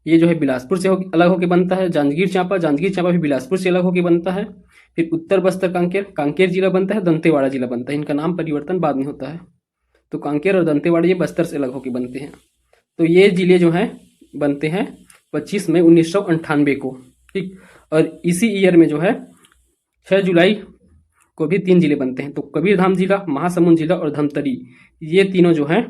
Speaker 1: ये जो है बिलासपुर से अलग होकर बनता है। जांजगीर चांपा भी बिलासपुर से अलग होकर बनता है। फिर उत्तर बस्तर कांकेर जिला बनता है, दंतेवाड़ा जिला बनता है। इनका नाम परिवर्तन बाद में होता है। तो कांकेर और दंतेवाड़ा ये बस्तर से अलग होकर बनते हैं। तो ये जिले जो हैं बनते हैं 25 मई 1998 को। ठीक, और इसी ईयर में जो है 6 जुलाई को भी 3 जिले बनते हैं। तो कबीरधाम जिला, महासमुंद जिला और धमतरी, ये तीनों जो हैं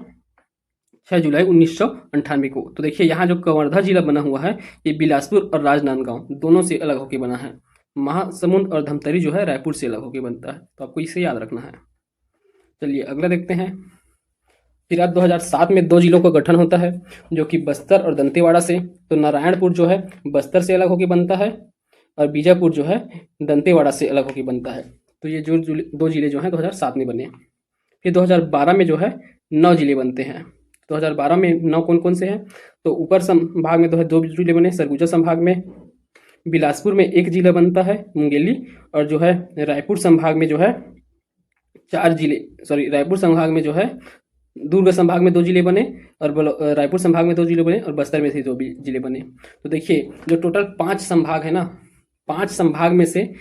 Speaker 1: 6 जुलाई 1998 को। तो देखिए यहाँ जो कवर्धा जिला बना हुआ है ये बिलासपुर और राजनांदगांव दोनों से अलग होकर बना है। महासमुंद और धमतरी जो है रायपुर से अलग होकर बनता है, तो आपको इसे याद रखना है। चलिए अगला देखते हैं। फिर आज 2007 में 2 जिलों का गठन होता है जो कि बस्तर और दंतेवाड़ा से। तो नारायणपुर जो है बस्तर से अलग होकर बनता है और बीजापुर जो है दंतेवाड़ा से अलग होकर बनता है। तो ये जो 2 जिले जो हैं 2007 में बने। फिर 2012 में जो है 9 जिले बनते हैं। 2012 में 9 कौन कौन से हैं? तो ऊपर संभाग में 2 जिले बने, सरगुजा संभाग में बिलासपुर में 1 जिला बनता है मुंगेली, और जो है रायपुर संभाग में जो है 4 जिले, रायपुर संभाग में जो है दुर्ग संभाग में 2 जिले बने और रायपुर संभाग में 2 जिले बने और बस्तर में से 2 जिले बने। तो देखिए जो टोटल 5 संभाग है ना, 5 संभाग में से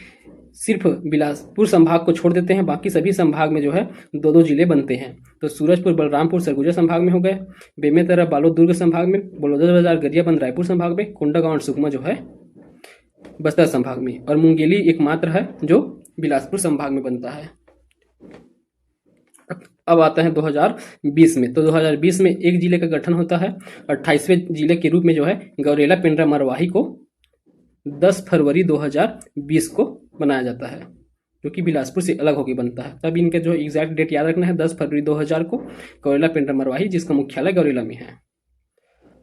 Speaker 1: सिर्फ बिलासपुर संभाग को छोड़ देते हैं, बाकी सभी संभाग में जो है 2-2 जिले बनते हैं। तो सूरजपुर बलरामपुर सरगुजा संभाग में हो गए, बेमेतरा बालोद दुर्ग संभाग में, बलौदाबाजार गरियाबंद रायपुर संभाग में, कोंडागांव और सुकमा जो है बस्तर संभाग में, और मुंगेली एकमात्र है जो बिलासपुर संभाग में बनता है। अब आता है 2020 में। तो 2020 में 1 जिले का गठन होता है। 28वें जिले के रूप में जो है गौरेला पेंड्रा मरवाही को 10 फरवरी 2020 को बनाया जाता है, जो कि बिलासपुर से अलग होकर बनता है। तब इनके जो एग्जैक्ट डेट याद रखना है, 10 फरवरी 2000 को गौरेला पेंड्रा मरवाही, जिसका मुख्यालय गौरेला में है।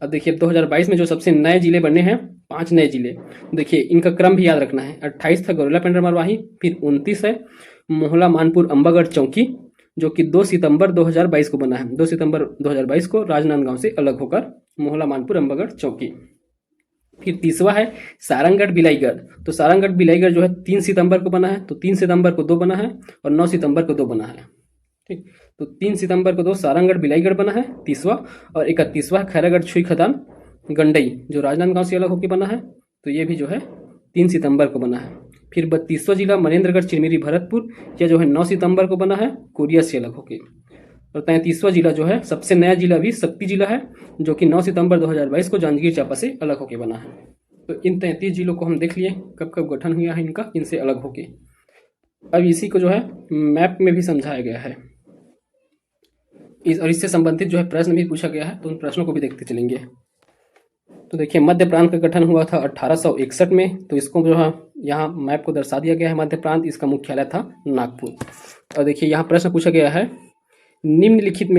Speaker 1: अब देखिए 2022 में जो सबसे नए जिले बने हैं, 5 नए जिले, देखिए इनका क्रम भी याद रखना है। 28 था गौरेला पेंड्रा मरवाही, फिर 29 है मोहला मानपुर अंबागढ़ चौकी, जो कि 2 सितंबर 2022 को बना है। 2 सितंबर 2022 को राजनांदगांव से अलग होकर मोहला मानपुर अंबागढ़ चौकी। फिर तीसवा है सारंगगढ़ बिलाईगढ़। तो सारंगगढ़ बिलाईगढ़ जो है 3 सितंबर को बना है, तो 3 सितंबर को 2 बना है और 9 सितंबर को 2 बना है। ठीक, तो 3 सितंबर को 2 सारंगगढ़ बिलाईगढ़ बना है तीसवा, और 31वां खैरागढ़ छुई खदान गंडई जो राजनांदगांव से अलग होकर बना है, तो ये भी जो है 3 सितंबर को बना है। फिर 32वां जिला मनेन्द्रगढ़ चिरमिरी भरतपुर, यह जो है 9 सितंबर को बना है कोरिया से अलग होकर। और 33वां जिला जो है सबसे नया जिला भी शक्ति जिला है, जो कि 9 सितंबर 2022 को जांजगीर चांपा से अलग होकर बना है। तो इन 33 जिलों को हम देख लिए कब कब गठन हुआ है इनका, इनसे अलग होके। अब इसी को जो है मैप में भी समझाया गया है, और इससे संबंधित जो है प्रश्न भी पूछा गया है, तो उन प्रश्नों को भी देखते चलेंगे। तो देखिए मध्य प्रांत का गठन हुआ था 1861 में। तो इसको जो है यहाँ मैप को दर्शा दिया गया है मध्य प्रांत, इसका मुख्यालय था नागपुर। और देखिए यहाँ प्रश्न पूछा गया है निम्नलिखित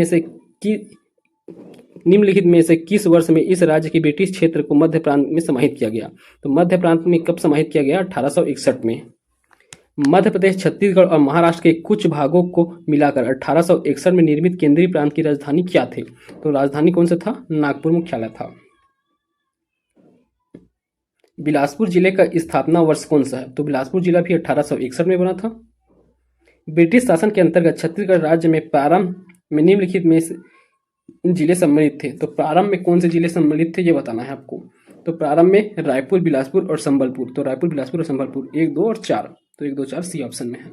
Speaker 1: में से किस वर्ष में इस राज्य के ब्रिटिश क्षेत्र को मध्य प्रांत में समाहित किया गया? तो मध्य प्रांत में कब समाहित किया गया? 1861 में। मध्य प्रदेश, छत्तीसगढ़ और महाराष्ट्र के कुछ भागों को मिलाकर 1861 में निर्मित केंद्रीय प्रांत की राजधानी क्या थी? तो राजधानी कौन सा था? नागपुर मुख्यालय था। बिलासपुर जिले का स्थापना वर्ष कौन सा है? तो बिलासपुर जिला भी 1861 में बना था। ब्रिटिश शासन के अंतर्गत छत्तीसगढ़ राज्य में प्रारंभ में निम्नलिखित में जिले सम्मिलित थे। तो प्रारंभ में कौन से जिले सम्मिलित थे ये बताना है आपको। तो प्रारंभ में रायपुर, बिलासपुर और संबलपुर। तो रायपुर, बिलासपुर और संबलपुर 1, 2 और 4। तो 1, 2, 4 सी ऑप्शन में है।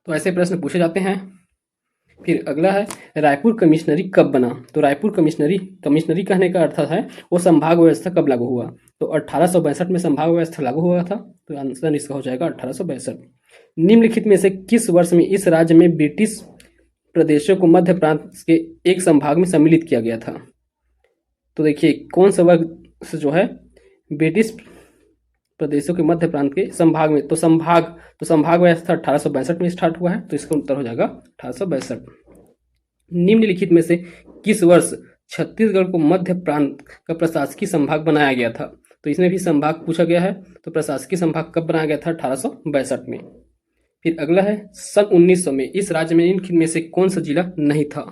Speaker 1: तो ऐसे प्रश्न पूछे जाते हैं। फिर अगला है रायपुर कमिश्नरी कब बना? तो रायपुर कमिश्नरी कहने का अर्थ है वो संभाग व्यवस्था कब लागू हुआ? तो 1862 में संभाग व्यवस्था लागू हुआ था। तो आंसर इसका हो जाएगा 1862। निम्नलिखित में से किस वर्ष में इस राज्य में ब्रिटिश प्रदेशों को मध्य प्रांत के एक संभाग में सम्मिलित किया गया था? तो देखिए कौन सा वर्ष जो है ब्रिटिश प्रदेशों के मध्य प्रांत के संभाग में, तो संभाग व्यवस्था 1862 में स्टार्ट हुआ है। तो इसका उत्तर हो जाएगा 1862। निम्नलिखित में से किस वर्ष छत्तीसगढ़ को मध्य प्रांत का प्रशासकीय संभाग बनाया गया था? तो इसमें भी संभाग पूछा गया है। तो प्रशासकीय संभाग कब बनाया गया था? 1862 में। फिर अगला है सन 1900 में इस राज्य में निम्नलिखित में से कौन सा जिला नहीं था?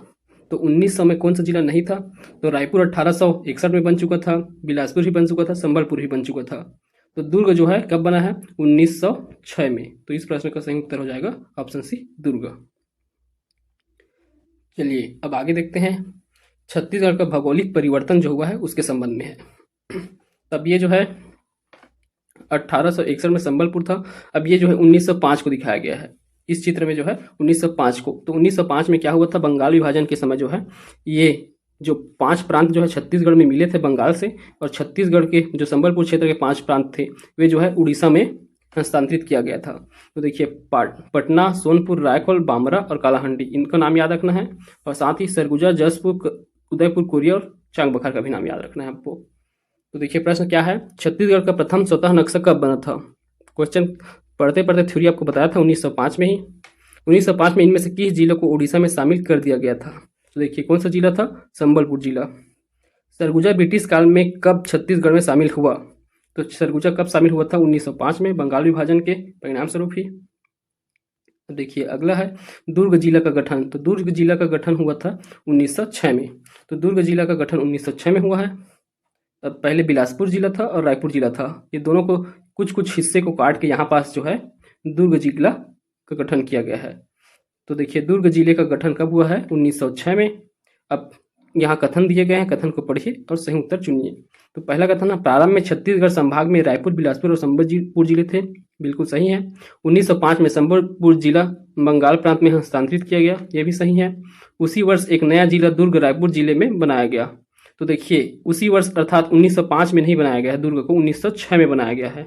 Speaker 1: तो 1900 में कौन सा जिला नहीं था? तो रायपुर 1861 में बन चुका था, बिलासपुर ही बन चुका था, संबलपुर ही बन चुका था। तो दुर्ग जो है कब बना है? 1906 में। तो इस प्रश्न का सही उत्तर हो जाएगा ऑप्शन सी, दुर्ग। चलिए अब आगे देखते हैं। छत्तीसगढ़ का भौगोलिक परिवर्तन जो हुआ है उसके संबंध में है। तब ये जो है 1861 में संबलपुर था, अब ये जो है 1905 को दिखाया गया है इस चित्र में जो है 1905 को। तो 1905 में क्या हुआ था? बंगाल विभाजन के समय जो है ये जो 5 प्रांत जो है छत्तीसगढ़ में मिले थे बंगाल से, और छत्तीसगढ़ के जो संबलपुर क्षेत्र के 5 प्रांत थे वे जो है उड़ीसा में हस्तांतरित किया गया था। तो देखिए पटना, सोनपुर, रायखोल, बामरा और कालाहांडी, इनका नाम याद रखना है। और साथ ही सरगुजा, जसपुर, उदयपुर, कोरिया और चांगबखार का भी नाम याद रखना है आपको। तो देखिए प्रश्न क्या है, छत्तीसगढ़ का प्रथम स्वतः नक्शा कब बना था? क्वेश्चन पढ़ते पढ़ते थ्योरी आपको बताया था 1905 में ही। 1905 में इनमें से किस जिलों को उड़ीसा में शामिल कर दिया गया था? तो देखिए कौन सा जिला था? संबलपुर जिला। सरगुजा ब्रिटिश काल में कब छत्तीसगढ़ में शामिल हुआ? तो सरगुजा कब शामिल हुआ था? 1905 में, बंगाल विभाजन के परिणाम स्वरूप ही। देखिए अगला है दुर्ग जिला का गठन। तो दुर्ग जिला का गठन हुआ था 1906 में। तो दुर्ग जिला का गठन 1906 में हुआ है। अब पहले बिलासपुर जिला था और रायपुर जिला था, ये दोनों को कुछ कुछ हिस्से को काट के यहाँ पास जो है दुर्ग जिला का गठन किया गया है। तो देखिए दुर्ग जिले का गठन कब हुआ है? 1906 में। अब यहाँ कथन दिए गए हैं, कथन को पढ़िए और सही उत्तर चुनिए। तो पहला कथन है, प्रारंभ में छत्तीसगढ़ संभाग में रायपुर, बिलासपुर और संबलपुर जिले थे। बिल्कुल सही है। 1905 में संबलपुर जिला बंगाल प्रांत में हस्तांतरित किया गया, ये भी सही है। उसी वर्ष एक नया जिला दुर्ग रायपुर जिले में बनाया गया। तो देखिए उसी वर्ष अर्थात 1905 में नहीं बनाया गया है, दुर्ग को 1906 में बनाया गया है।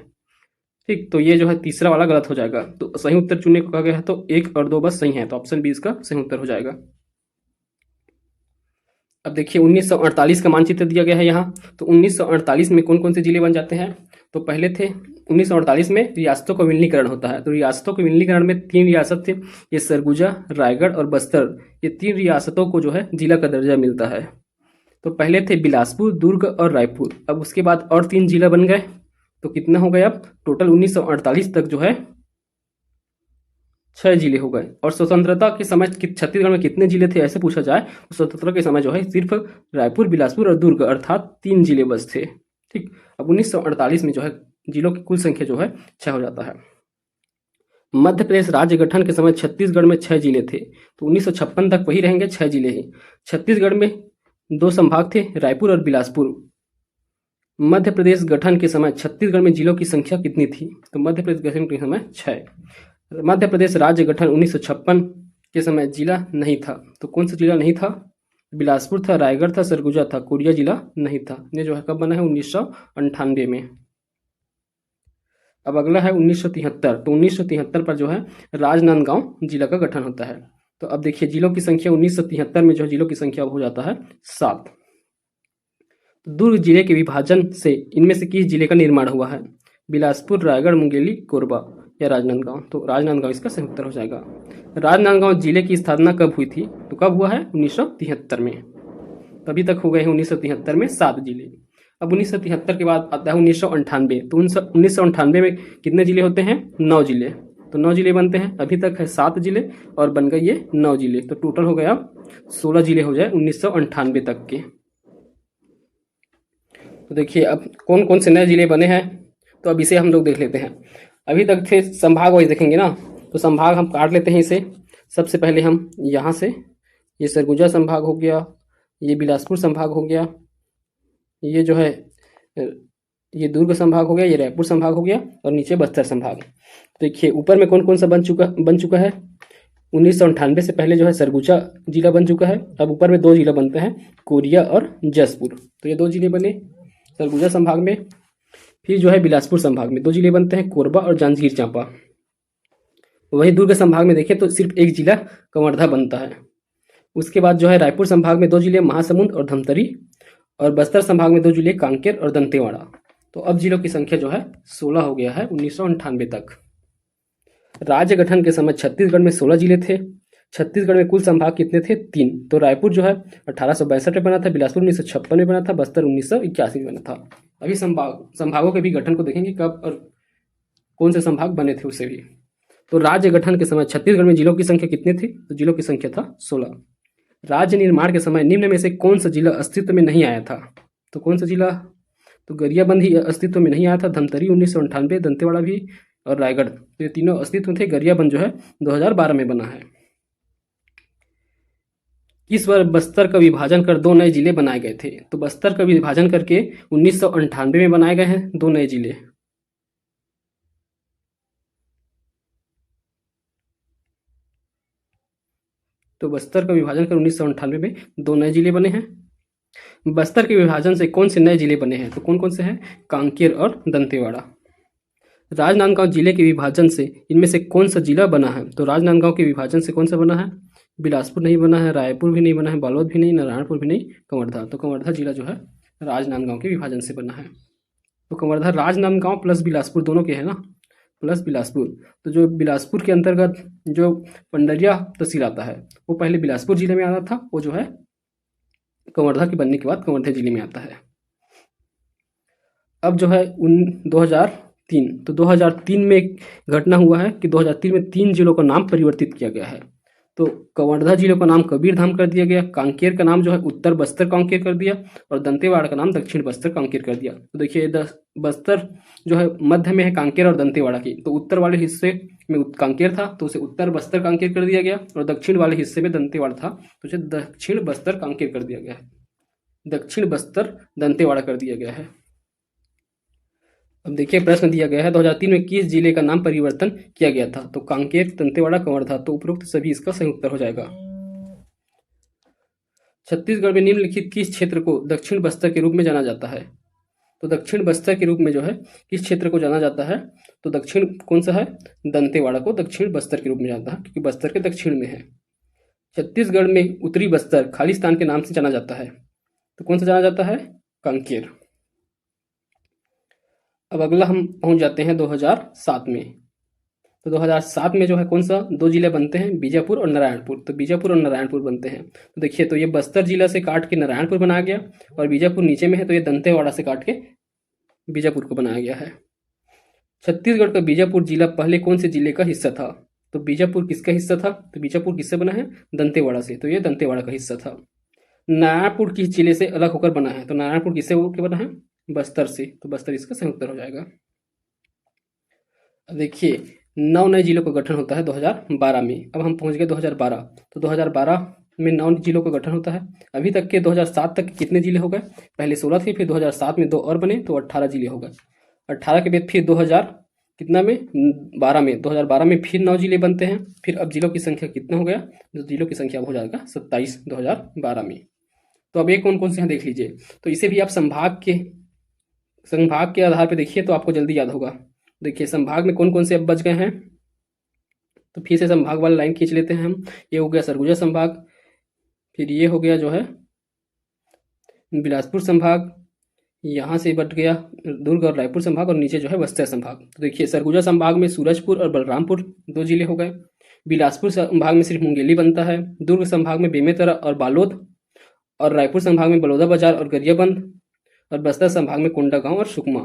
Speaker 1: ठीक, तो ये जो है तीसरा वाला गलत हो जाएगा। तो सही उत्तर चुनने को कहा गया है, तो 1 और 2 बस सही है, तो ऑप्शन बी इसका सही उत्तर हो जाएगा। अब देखिए 1948 का मानचित्र दिया गया है यहाँ। तो 1948 में कौन कौन से जिले बन जाते हैं? तो पहले थे 1948 में रियासतों का विलीनीकरण होता है। तो रियासतों के विलीनीकरण में 3 रियासत थे, ये सरगुजा, रायगढ़ और बस्तर। ये 3 रियासतों को जो है जिला का दर्जा मिलता है। तो पहले थे बिलासपुर, दुर्ग और रायपुर। अब उसके बाद और 3 जिला बन गए। तो कितना हो गया? अब टोटल 1948 तक जो है 6 जिले हो गए। और स्वतंत्रता के समय छत्तीसगढ़ में कितने जिले थे ऐसे पूछा जाए तो स्वतंत्रता के समय जो है सिर्फ रायपुर, बिलासपुर और दुर्ग अर्थात 3 जिले बस थे। ठीक, अब 1948 में जो है जिलों की कुल संख्या जो है 6 हो जाता है। मध्य प्रदेश राज्य गठन के समय छत्तीसगढ़ में 6 जिले थे। तो 1956 तक वही रहेंगे, 6 जिले ही। छत्तीसगढ़ में 2 संभाग थे, रायपुर और बिलासपुर। मध्य प्रदेश गठन के समय छत्तीसगढ़ में जिलों की संख्या कितनी थी? तो मध्य प्रदेश गठन के समय 6। मध्य प्रदेश राज्य गठन 1956 के समय जिला नहीं था। तो कौन सा जिला नहीं था? बिलासपुर था, रायगढ़ था, सरगुजा था, कोरिया जिला नहीं था। ये जो है कब बना है? 1998 में। अब अगला है 1973। तो 1973 पर जो है राजनांदगांव जिला का गठन होता है। तो अब देखिए जिलों की संख्या 1973 में जो है जिलों की संख्या हो जाता है 7। दुर्ग जिले के विभाजन से इनमें से किस जिले का निर्माण हुआ है? बिलासपुर, रायगढ़, मुंगेली, कोरबा या राजनांदगांव? तो राजनांदगांव इसका सही उत्तर हो जाएगा। राजनांदगांव जिले की स्थापना कब हुई थी? तो कब हुआ है? 1973 में। तभी तक हो गए हैं 1973 में 7 जिले। अब 1973 के बाद आता है 1998। तो 1998 में कितने जिले होते हैं? 9 जिले। तो 9 जिले बनते हैं। अभी तक है 7 जिले और बन गए ये 9 जिले। तो टोटल हो गया 16 जिले हो जाए 1998 तक के। तो देखिए अब कौन कौन से नए जिले बने हैं, तो अब इसे हम लोग देख लेते हैं। अभी तक थे संभाग वाइज देखेंगे ना, तो संभाग हम काट लेते हैं इसे। सबसे पहले हम यहाँ से, ये सरगुजा संभाग हो गया, ये बिलासपुर संभाग हो गया, ये जो है ये दुर्ग संभाग हो गया, ये रायपुर संभाग हो गया और नीचे बस्तर संभाग। देखिए ऊपर में कौन कौन सा बन चुका है? 1998 से पहले जो है सरगुजा जिला बन चुका है। अब ऊपर में 2 जिला बनते हैं, कोरिया और जसपुर। तो ये 2 जिले बने सरगुजा संभाग में। फिर जो है बिलासपुर संभाग में 2 जिले बनते हैं, कोरबा और जांजगीर चांपा। वहीं दुर्ग संभाग में देखें तो सिर्फ 1 जिला कवर्धा बनता है। उसके बाद जो है रायपुर संभाग में 2 जिले, महासमुंद और धमतरी। और बस्तर संभाग में 2 जिले, कांकेर और दंतेवाड़ा। तो अब जिलों की संख्या जो है 16 हो गया है 1998 तक। राज्य गठन के समय छत्तीसगढ़ में 16 जिले थे। छत्तीसगढ़ में कुल संभाग कितने थे? 3। तो रायपुर जो है 1862 में बना था, बिलासपुर 1956 में बना था, बस्तर 1981 में बना था। अभी संभागों के भी गठन को देखेंगे कब और कौन से संभाग बने थे उससे भी। तो राज्य गठन के समय छत्तीसगढ़ में जिलों की संख्या कितनी थी? तो जिलों की संख्या था 16। राज्य निर्माण के समय निम्न में से कौन सा जिला अस्तित्व में नहीं आया था? तो कौन सा जिला? तो गरियाबंद ही अस्तित्व में नहीं आया था, धमतरी 1998, दंतेवाड़ा भी और रायगढ़। तो ये तीनों अस्तित्व थे। गरियाबंद जो है 2012 में बना है। इस बार बस्तर का विभाजन कर 2 नए जिले बनाए गए थे। तो बस्तर का विभाजन करके 1998 में बनाए गए हैं 2 नए जिले। तो बस्तर का विभाजन कर 1998 में 2 नए जिले बने हैं। बस्तर के विभाजन से कौन से नए जिले बने हैं? तो कौन कौन से हैं? कांकेर और दंतेवाड़ा। राजनांदगांव जिले के विभाजन से इनमें से कौन सा जिला बना है? तो राजनांदगांव के विभाजन से कौन सा बना है? बिलासपुर नहीं बना है, रायपुर भी नहीं बना है, बालोद भी नहीं, नारायणपुर भी नहीं, कंवर्धा। तो कंवर्धा जिला जो है राजनांदगांव के विभाजन से बना है। तो कंवर्धा राजनांदगांव प्लस बिलासपुर दोनों के है ना, प्लस बिलासपुर। तो जो बिलासपुर के अंतर्गत जो पंडरिया तहसील आता है वो पहले बिलासपुर जिले में आता था, वो जो है कंवर्धा के बनने के बाद कंवर्धा जिले में आता है। अब जो है 2003, तो 2003 में एक घटना हुआ है कि 2003 में 3 जिलों का नाम परिवर्तित किया गया है। तो कंवर्धा जिले का नाम कबीरधाम कर दिया गया, कांकेर का नाम जो है उत्तर बस्तर कांकेर कर दिया, और दंतेवाड़ा का नाम दक्षिण बस्तर कांकेर कर दिया। तो देखिए बस्तर जो है मध्य में है कांकेर और दंतेवाड़ा की, तो उत्तर वाले हिस्से में कांकेर था तो उसे उत्तर बस्तर कांकेर कर दिया गया, और दक्षिण वाले हिस्से में दंतेवाड़ा था तो उसे दक्षिण बस्तर कांकेर कर दिया गया है, दक्षिण बस्तर दंतेवाड़ा कर दिया गया है। अब देखिए प्रश्न दिया गया है 2003 में किस जिले का नाम परिवर्तन किया गया था? तो कांकेर, दंतेवाड़ा, कंवर्धा। तो उपरोक्त सभी इसका सही उत्तर हो जाएगा। छत्तीसगढ़ में निम्नलिखित किस क्षेत्र को दक्षिण बस्तर के रूप में जाना जाता है? तो दक्षिण बस्तर के रूप में जो है किस क्षेत्र को जाना जाता है? तो दक्षिण कौन सा है? दंतेवाड़ा को दक्षिण बस्तर के रूप में जाता है, क्योंकि बस्तर के दक्षिण में है। छत्तीसगढ़ में उत्तरी बस्तर खालिस्तान के नाम से जाना जाता है, तो कौन सा जाना जाता है? कांकेर। अब अगला हम पहुंच जाते हैं 2007 में। तो 2007 में जो है कौन सा 2 जिले बनते हैं? बीजापुर और नारायणपुर। तो बीजापुर और नारायणपुर बनते हैं। तो देखिए, तो ये बस्तर जिला से काट के नारायणपुर बनाया गया, और बीजापुर नीचे में है तो ये दंतेवाड़ा से काट के बीजापुर को बनाया गया है। छत्तीसगढ़ का बीजापुर जिला पहले कौन से जिले का हिस्सा था? तो बीजापुर किसका हिस्सा था? तो बीजापुर किससे बना है? दंतेवाड़ा से, तो ये दंतेवाड़ा का हिस्सा था। नारायणपुर किस जिले से अलग होकर बना है? तो नारायणपुर किससे होकर बना है? बस्तर से, तो बस्तर इसका सही उत्तर हो जाएगा। अब देखिए 9 नए जिलों का गठन होता है 2012 में। अब हम पहुंच गए 2012। तो 2012 में 9 जिलों का गठन होता है। अभी तक के 2007 तक कितने जिले हो गए? पहले 16 थे, फिर 2007 में 2 और बने तो 18 जिले हो गए। 18 के बाद फिर 2000 कितना में 12 में 2012 में फिर 9 जिले बनते हैं। फिर अब जिलों की संख्या कितना हो गया? तो जिलों की संख्या हो जाएगा 27 2012 में। तो अब ये कौन कौन से हैं देख लीजिए। तो इसे भी आप संभाग के आधार पर देखिए तो आपको जल्दी याद होगा। देखिए संभाग में कौन कौन से अब बच गए हैं, तो फिर से संभाग वाला लाइन खींच लेते हैं हम। ये हो गया सरगुजा संभाग, फिर ये हो गया जो है बिलासपुर संभाग, यहाँ से बट गया दुर्ग और रायपुर संभाग, और नीचे जो है बस्तर संभाग। तो देखिए सरगुजा संभाग में सूरजपुर और बलरामपुर 2 जिले हो गए। बिलासपुर संभाग में सिर्फ मुंगेली बनता है। दुर्ग संभाग में बेमेतरा और बालोद, और रायपुर संभाग में बलौदाबाजार और गरियाबंद, और बस्तर संभाग में कोंडागांव और सुकमा।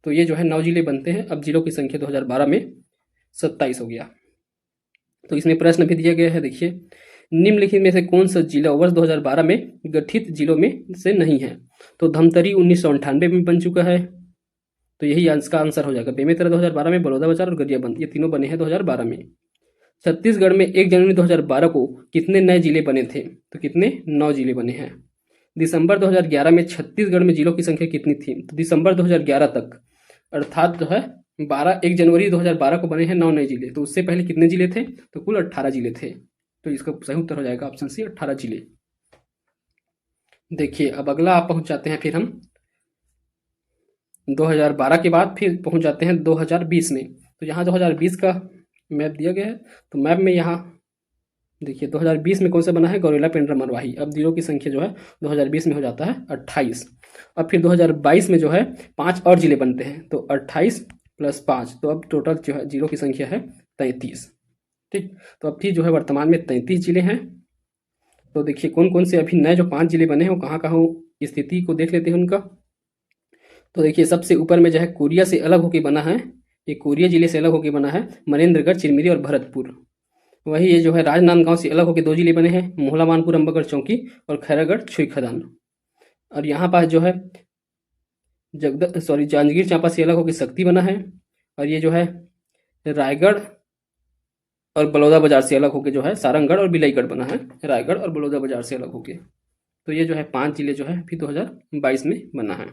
Speaker 1: तो ये जो है 9 जिले बनते हैं। अब जिलों की संख्या 2012 में 27 हो गया। तो इसमें प्रश्न भी दिया गया है, देखिए निम्नलिखित में से कौन सा जिला वर्ष 2012 में गठित जिलों में से नहीं है? तो धमतरी 1998 में बन चुका है, तो यही इसका आंसर हो जाएगा। बेमेतरा 2012 में, बलौदाबाजार और गरियाबंद ये तीनों बने हैं 2012 में। छत्तीसगढ़ में 1 जनवरी 2012 को कितने नए जिले बने थे? तो कितने? 9 जिले बने हैं। दिसंबर 2011 में छत्तीसगढ़ में जिलों की संख्या कितनी थी? तो दिसंबर 2011 तक, अर्थात जो है 1 जनवरी 2012 को बने हैं 9 नए जिले। तो उससे पहले कितने जिले थे? तो कुल 18 जिले थे। तो इसका सही उत्तर हो जाएगा ऑप्शन सी, 18 जिले। देखिए अब अगला आप पहुंच जाते हैं फिर हम 2012 के बाद फिर पहुंच जाते हैं 2020 में। तो यहाँ 2020 का मैप दिया गया है। तो मैप में यहाँ देखिए 2020 में कौन सा बना है? गौरेला, पेंड्रा, मरवाही। अब जिलों की संख्या जो है 2020 में हो जाता है 28। अब फिर 2022 में जो है 5 और जिले बनते हैं, तो 28 + 5, तो अब टोटल जो है जिलों की संख्या है 33। ठीक, तो अब फिर जो है वर्तमान में 33 जिले हैं। तो देखिए कौन कौन से अभी नए जो 5 जिले बने हैं वो कहाँ कहाँ स्थिति को देख लेते हैं उनका। तो देखिए सबसे ऊपर में जो है कोरिया से अलग होकर बना है, ये कोरिया जिले से अलग होकर बना है मनेन्द्रगढ़, चिरमिरी और भरतपुर। वही ये जो है राजनांदगांव से अलग होकर 2 जिले बने हैं, मोहला मानपुर, अंबागढ़ चौकी और खैरागढ़ छुई खदान। और यहाँ पास जो है जांजगीर चांपा से अलग होकर शक्ति बना है। और ये जो है रायगढ़ और बलौदाबाजार से अलग होकर जो है सारंगगढ़ और बिलाईगढ़ बना है, रायगढ़ और बलौदाबाजार से अलग होकर। तो ये जो है 5 जिले जो है फिर 2022 में बना है।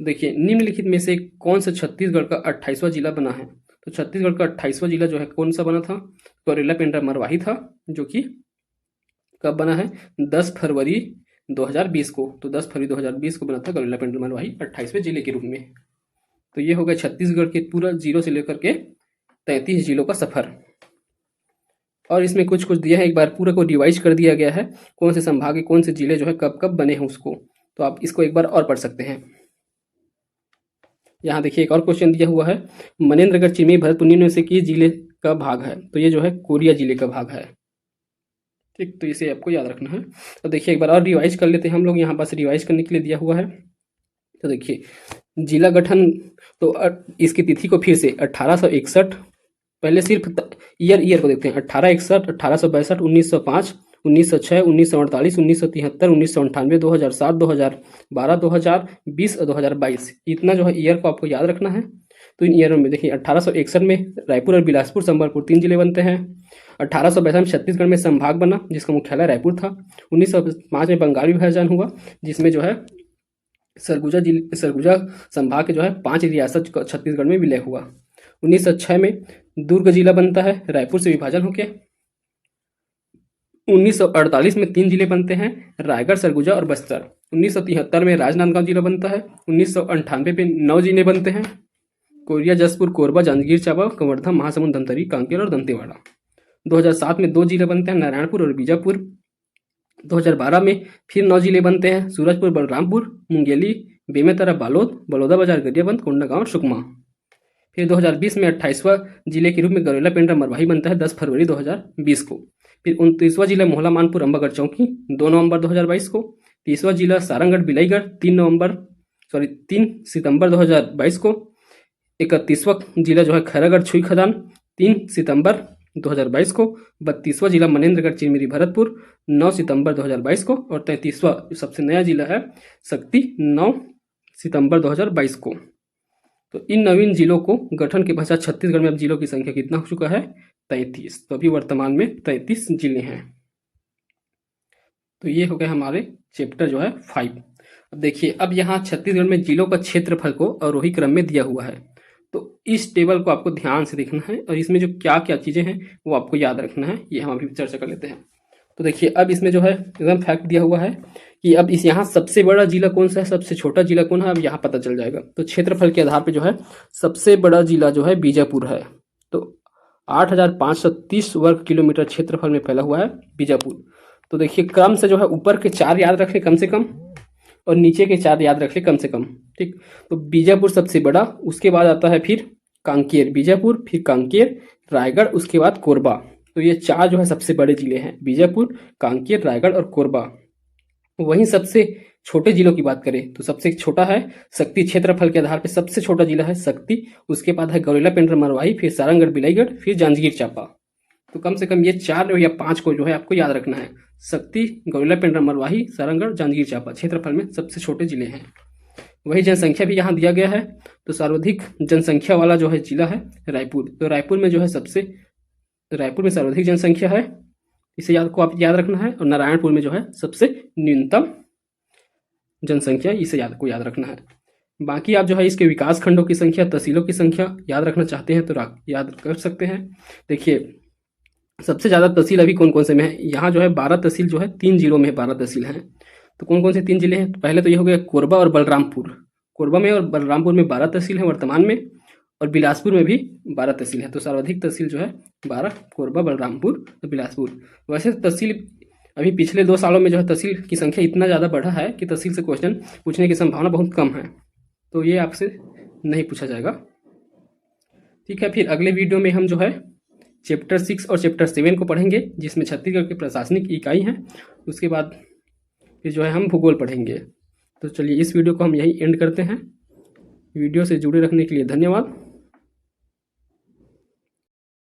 Speaker 1: देखिए निम्नलिखित में से कौन सा छत्तीसगढ़ का 28वां जिला बना है? तो छत्तीसगढ़ का 28वां जिला जो है कौन सा बना था? गौरेला, पेंड्रा, मरवाही था, जो कि कब बना है? 10 फरवरी 2020 को। तो 10 फरवरी 2020 को बना था गौरेला, पेंड्रा, मरवाही 28वें जिले के रूप में। तो ये हो गया छत्तीसगढ़ के पूरा 0 से लेकर के 33 जिलों का सफर। और इसमें कुछ कुछ दिया है, एक बार पूरा को रिवाइज कर दिया गया है, कौन से संभाग के कौन से जिले जो है कब कब बने हैं उसको। तो आप इसको एक बार और पढ़ सकते हैं। यहाँ देखिए एक और क्वेश्चन दिया हुआ है, मनेन्द्रगढ़, चिरमिरी, भरतपुर निम्न में से किस जिले का भाग है। तो ये जो है कोरिया जिले का भाग है। ठीक, तो इसे आपको याद रखना है। तो देखिए एक बार और रिवाइज कर लेते हैं हम लोग, यहाँ पास रिवाइज करने के लिए दिया हुआ है। तो देखिए जिला गठन, तो इसकी तिथि को फिर से 1861, पहले सिर्फ ईयर को देखते हैं, 1861, 1862, 1905, 1906, 1948, 1973, 1998, 2007, 2012, 2020 और 2022, इतना जो है ईयर को आपको याद रखना है। तो इन ईयरों में देखिए 1861 में रायपुर और बिलासपुर संबलपुर 3 जिले बनते हैं। 1862 में छत्तीसगढ़ में संभाग बना जिसका मुख्यालय रायपुर था। 1905 में बंगाल विभाजन हुआ जिसमें जो है सरगुजा संभाग के जो है 5 रियासत छत्तीसगढ़ में विलय हुआ। 1906 में दुर्ग जिला बनता है रायपुर से विभाजन होकर। 1948 में 3 जिले बनते हैं, रायगढ़, सरगुजा और बस्तर। 1973 में राजनांदगांव जिला बनता है। 1998 में 9 जिले बनते हैं, कोरिया, जसपुर, कोरबा, जांजगीर चांपा, कवर्धा, महासमुंद, धमतरी, कांकेर और दंतेवाड़ा। 2007 में 2 जिले बनते हैं, नारायणपुर और बीजापुर। 2012 में फिर 9 जिले बनते हैं, सूरजपुर, बलरामपुर, मुंगेली, बेमेतरा, बालोद, बलौदाबाजार, गरियाबंद, कोंडागांव और सुकमा। फिर 2020 में 28वां जिले के रूप में गौरेला पेंड्रा मरवाही बनता है 10 फरवरी 2020 को। फिर 29वां जिला मोहला मानपुर अंबागढ़ चौकी 2 नवंबर 2022 को। 30वां जिला सारंगढ़ बिलाईगढ़ 3 सितंबर 2022 को। 31वां जिला जो है खैरागढ़ छुई खदान 3 सितंबर 2022 को। 32वां जिला मनेन्द्रगढ़ चिरमिरी भरतपुर 9 सितंबर 2022 को। और 33वां सबसे नया जिला है शक्ति 9 सितंबर 2022 को। तो इन नवीन जिलों को गठन के पश्चात छत्तीसगढ़ में अब जिलों की संख्या कितना हो चुका है, 33। तो अभी वर्तमान में 33 जिले हैं। तो ये हो गए हमारे चैप्टर जो है 5। अब देखिए अब यहाँ छत्तीसगढ़ में जिलों का क्षेत्रफल को आरोही क्रम में दिया हुआ है। तो इस टेबल को आपको ध्यान से देखना है और इसमें जो क्या क्या चीजें हैं वो आपको याद रखना है, ये हम अभी चर्चा कर लेते हैं। तो देखिए अब इसमें जो है एकदम फैक्ट दिया हुआ है कि अब इस यहाँ सबसे बड़ा जिला कौन सा है, सबसे छोटा जिला कौन है, अब यहाँ पता चल जाएगा। तो क्षेत्रफल के आधार पर जो है सबसे बड़ा जिला जो है बीजापुर है। तो 8,530 वर्ग किलोमीटर क्षेत्रफल में फैला हुआ है बीजापुर। तो देखिए क्रम से जो है ऊपर के 4 याद रख ले कम से कम और नीचे के 4 याद रख ले कम से कम। ठीक, तो बीजापुर सबसे बड़ा, उसके बाद आता है फिर कांकेर, बीजापुर, फिर कांकेर, रायगढ़, उसके बाद कोरबा। तो ये 4 जो है सबसे बड़े जिले हैं, बीजापुर, कांकेर, रायगढ़ और कोरबा। वहीं सबसे छोटे जिलों की बात करें तो सबसे छोटा है शक्ति, क्षेत्रफल के आधार पर सबसे छोटा जिला है शक्ति, उसके बाद है गौरेला पेंड्रा मरवाही, फिर सारंगढ़ बिलाईगढ़, फिर जांजगीर चांपा। तो कम से कम ये 4 या 5 को जो है आपको याद रखना है, शक्ति, गौरेला पेंड्रा मरवाही, सारंगढ़, जांजगीर चांपा क्षेत्रफल में सबसे छोटे जिले हैं। वही जनसंख्या भी यहाँ दिया गया है। तो सर्वाधिक जनसंख्या वाला जो है जिला है रायपुर। तो रायपुर में जो है रायपुर में सर्वाधिक जनसंख्या है, इसे आपको याद रखना है। और नारायणपुर में जो है सबसे न्यूनतम जनसंख्या, इसे आपको याद रखना है। बाकी आप जो है इसके विकास खंडों की संख्या, तहसीलों की संख्या याद रखना चाहते हैं तो याद कर सकते हैं। देखिए सबसे ज़्यादा तहसील अभी कौन कौन से में है, यहाँ जो है 12 तहसील जो है 3 जिलों में 12 तहसील हैं। तो कौन कौन से 3 जिले हैं, पहले तो ये हो गया कोरबा और बलरामपुर। कोरबा में और बलरामपुर में 12 तहसील हैं वर्तमान में, और बिलासपुर में भी 12 तहसील है। तो सर्वाधिक तहसील जो है 12, कोरबा, बलरामपुर और बिलासपुर। वैसे तहसील अभी पिछले 2 सालों में जो है तहसील की संख्या इतना ज़्यादा बढ़ा है कि तहसील से क्वेश्चन पूछने की संभावना बहुत कम है, तो ये आपसे नहीं पूछा जाएगा। ठीक है, फिर अगले वीडियो में हम जो है चैप्टर 6 और चैप्टर 7 को पढ़ेंगे जिसमें छत्तीसगढ़ की प्रशासनिक इकाई हैं। उसके बाद फिर जो है हम भूगोल पढ़ेंगे। तो चलिए इस वीडियो को हम यही एंड करते हैं। वीडियो से जुड़े रखने के लिए धन्यवाद।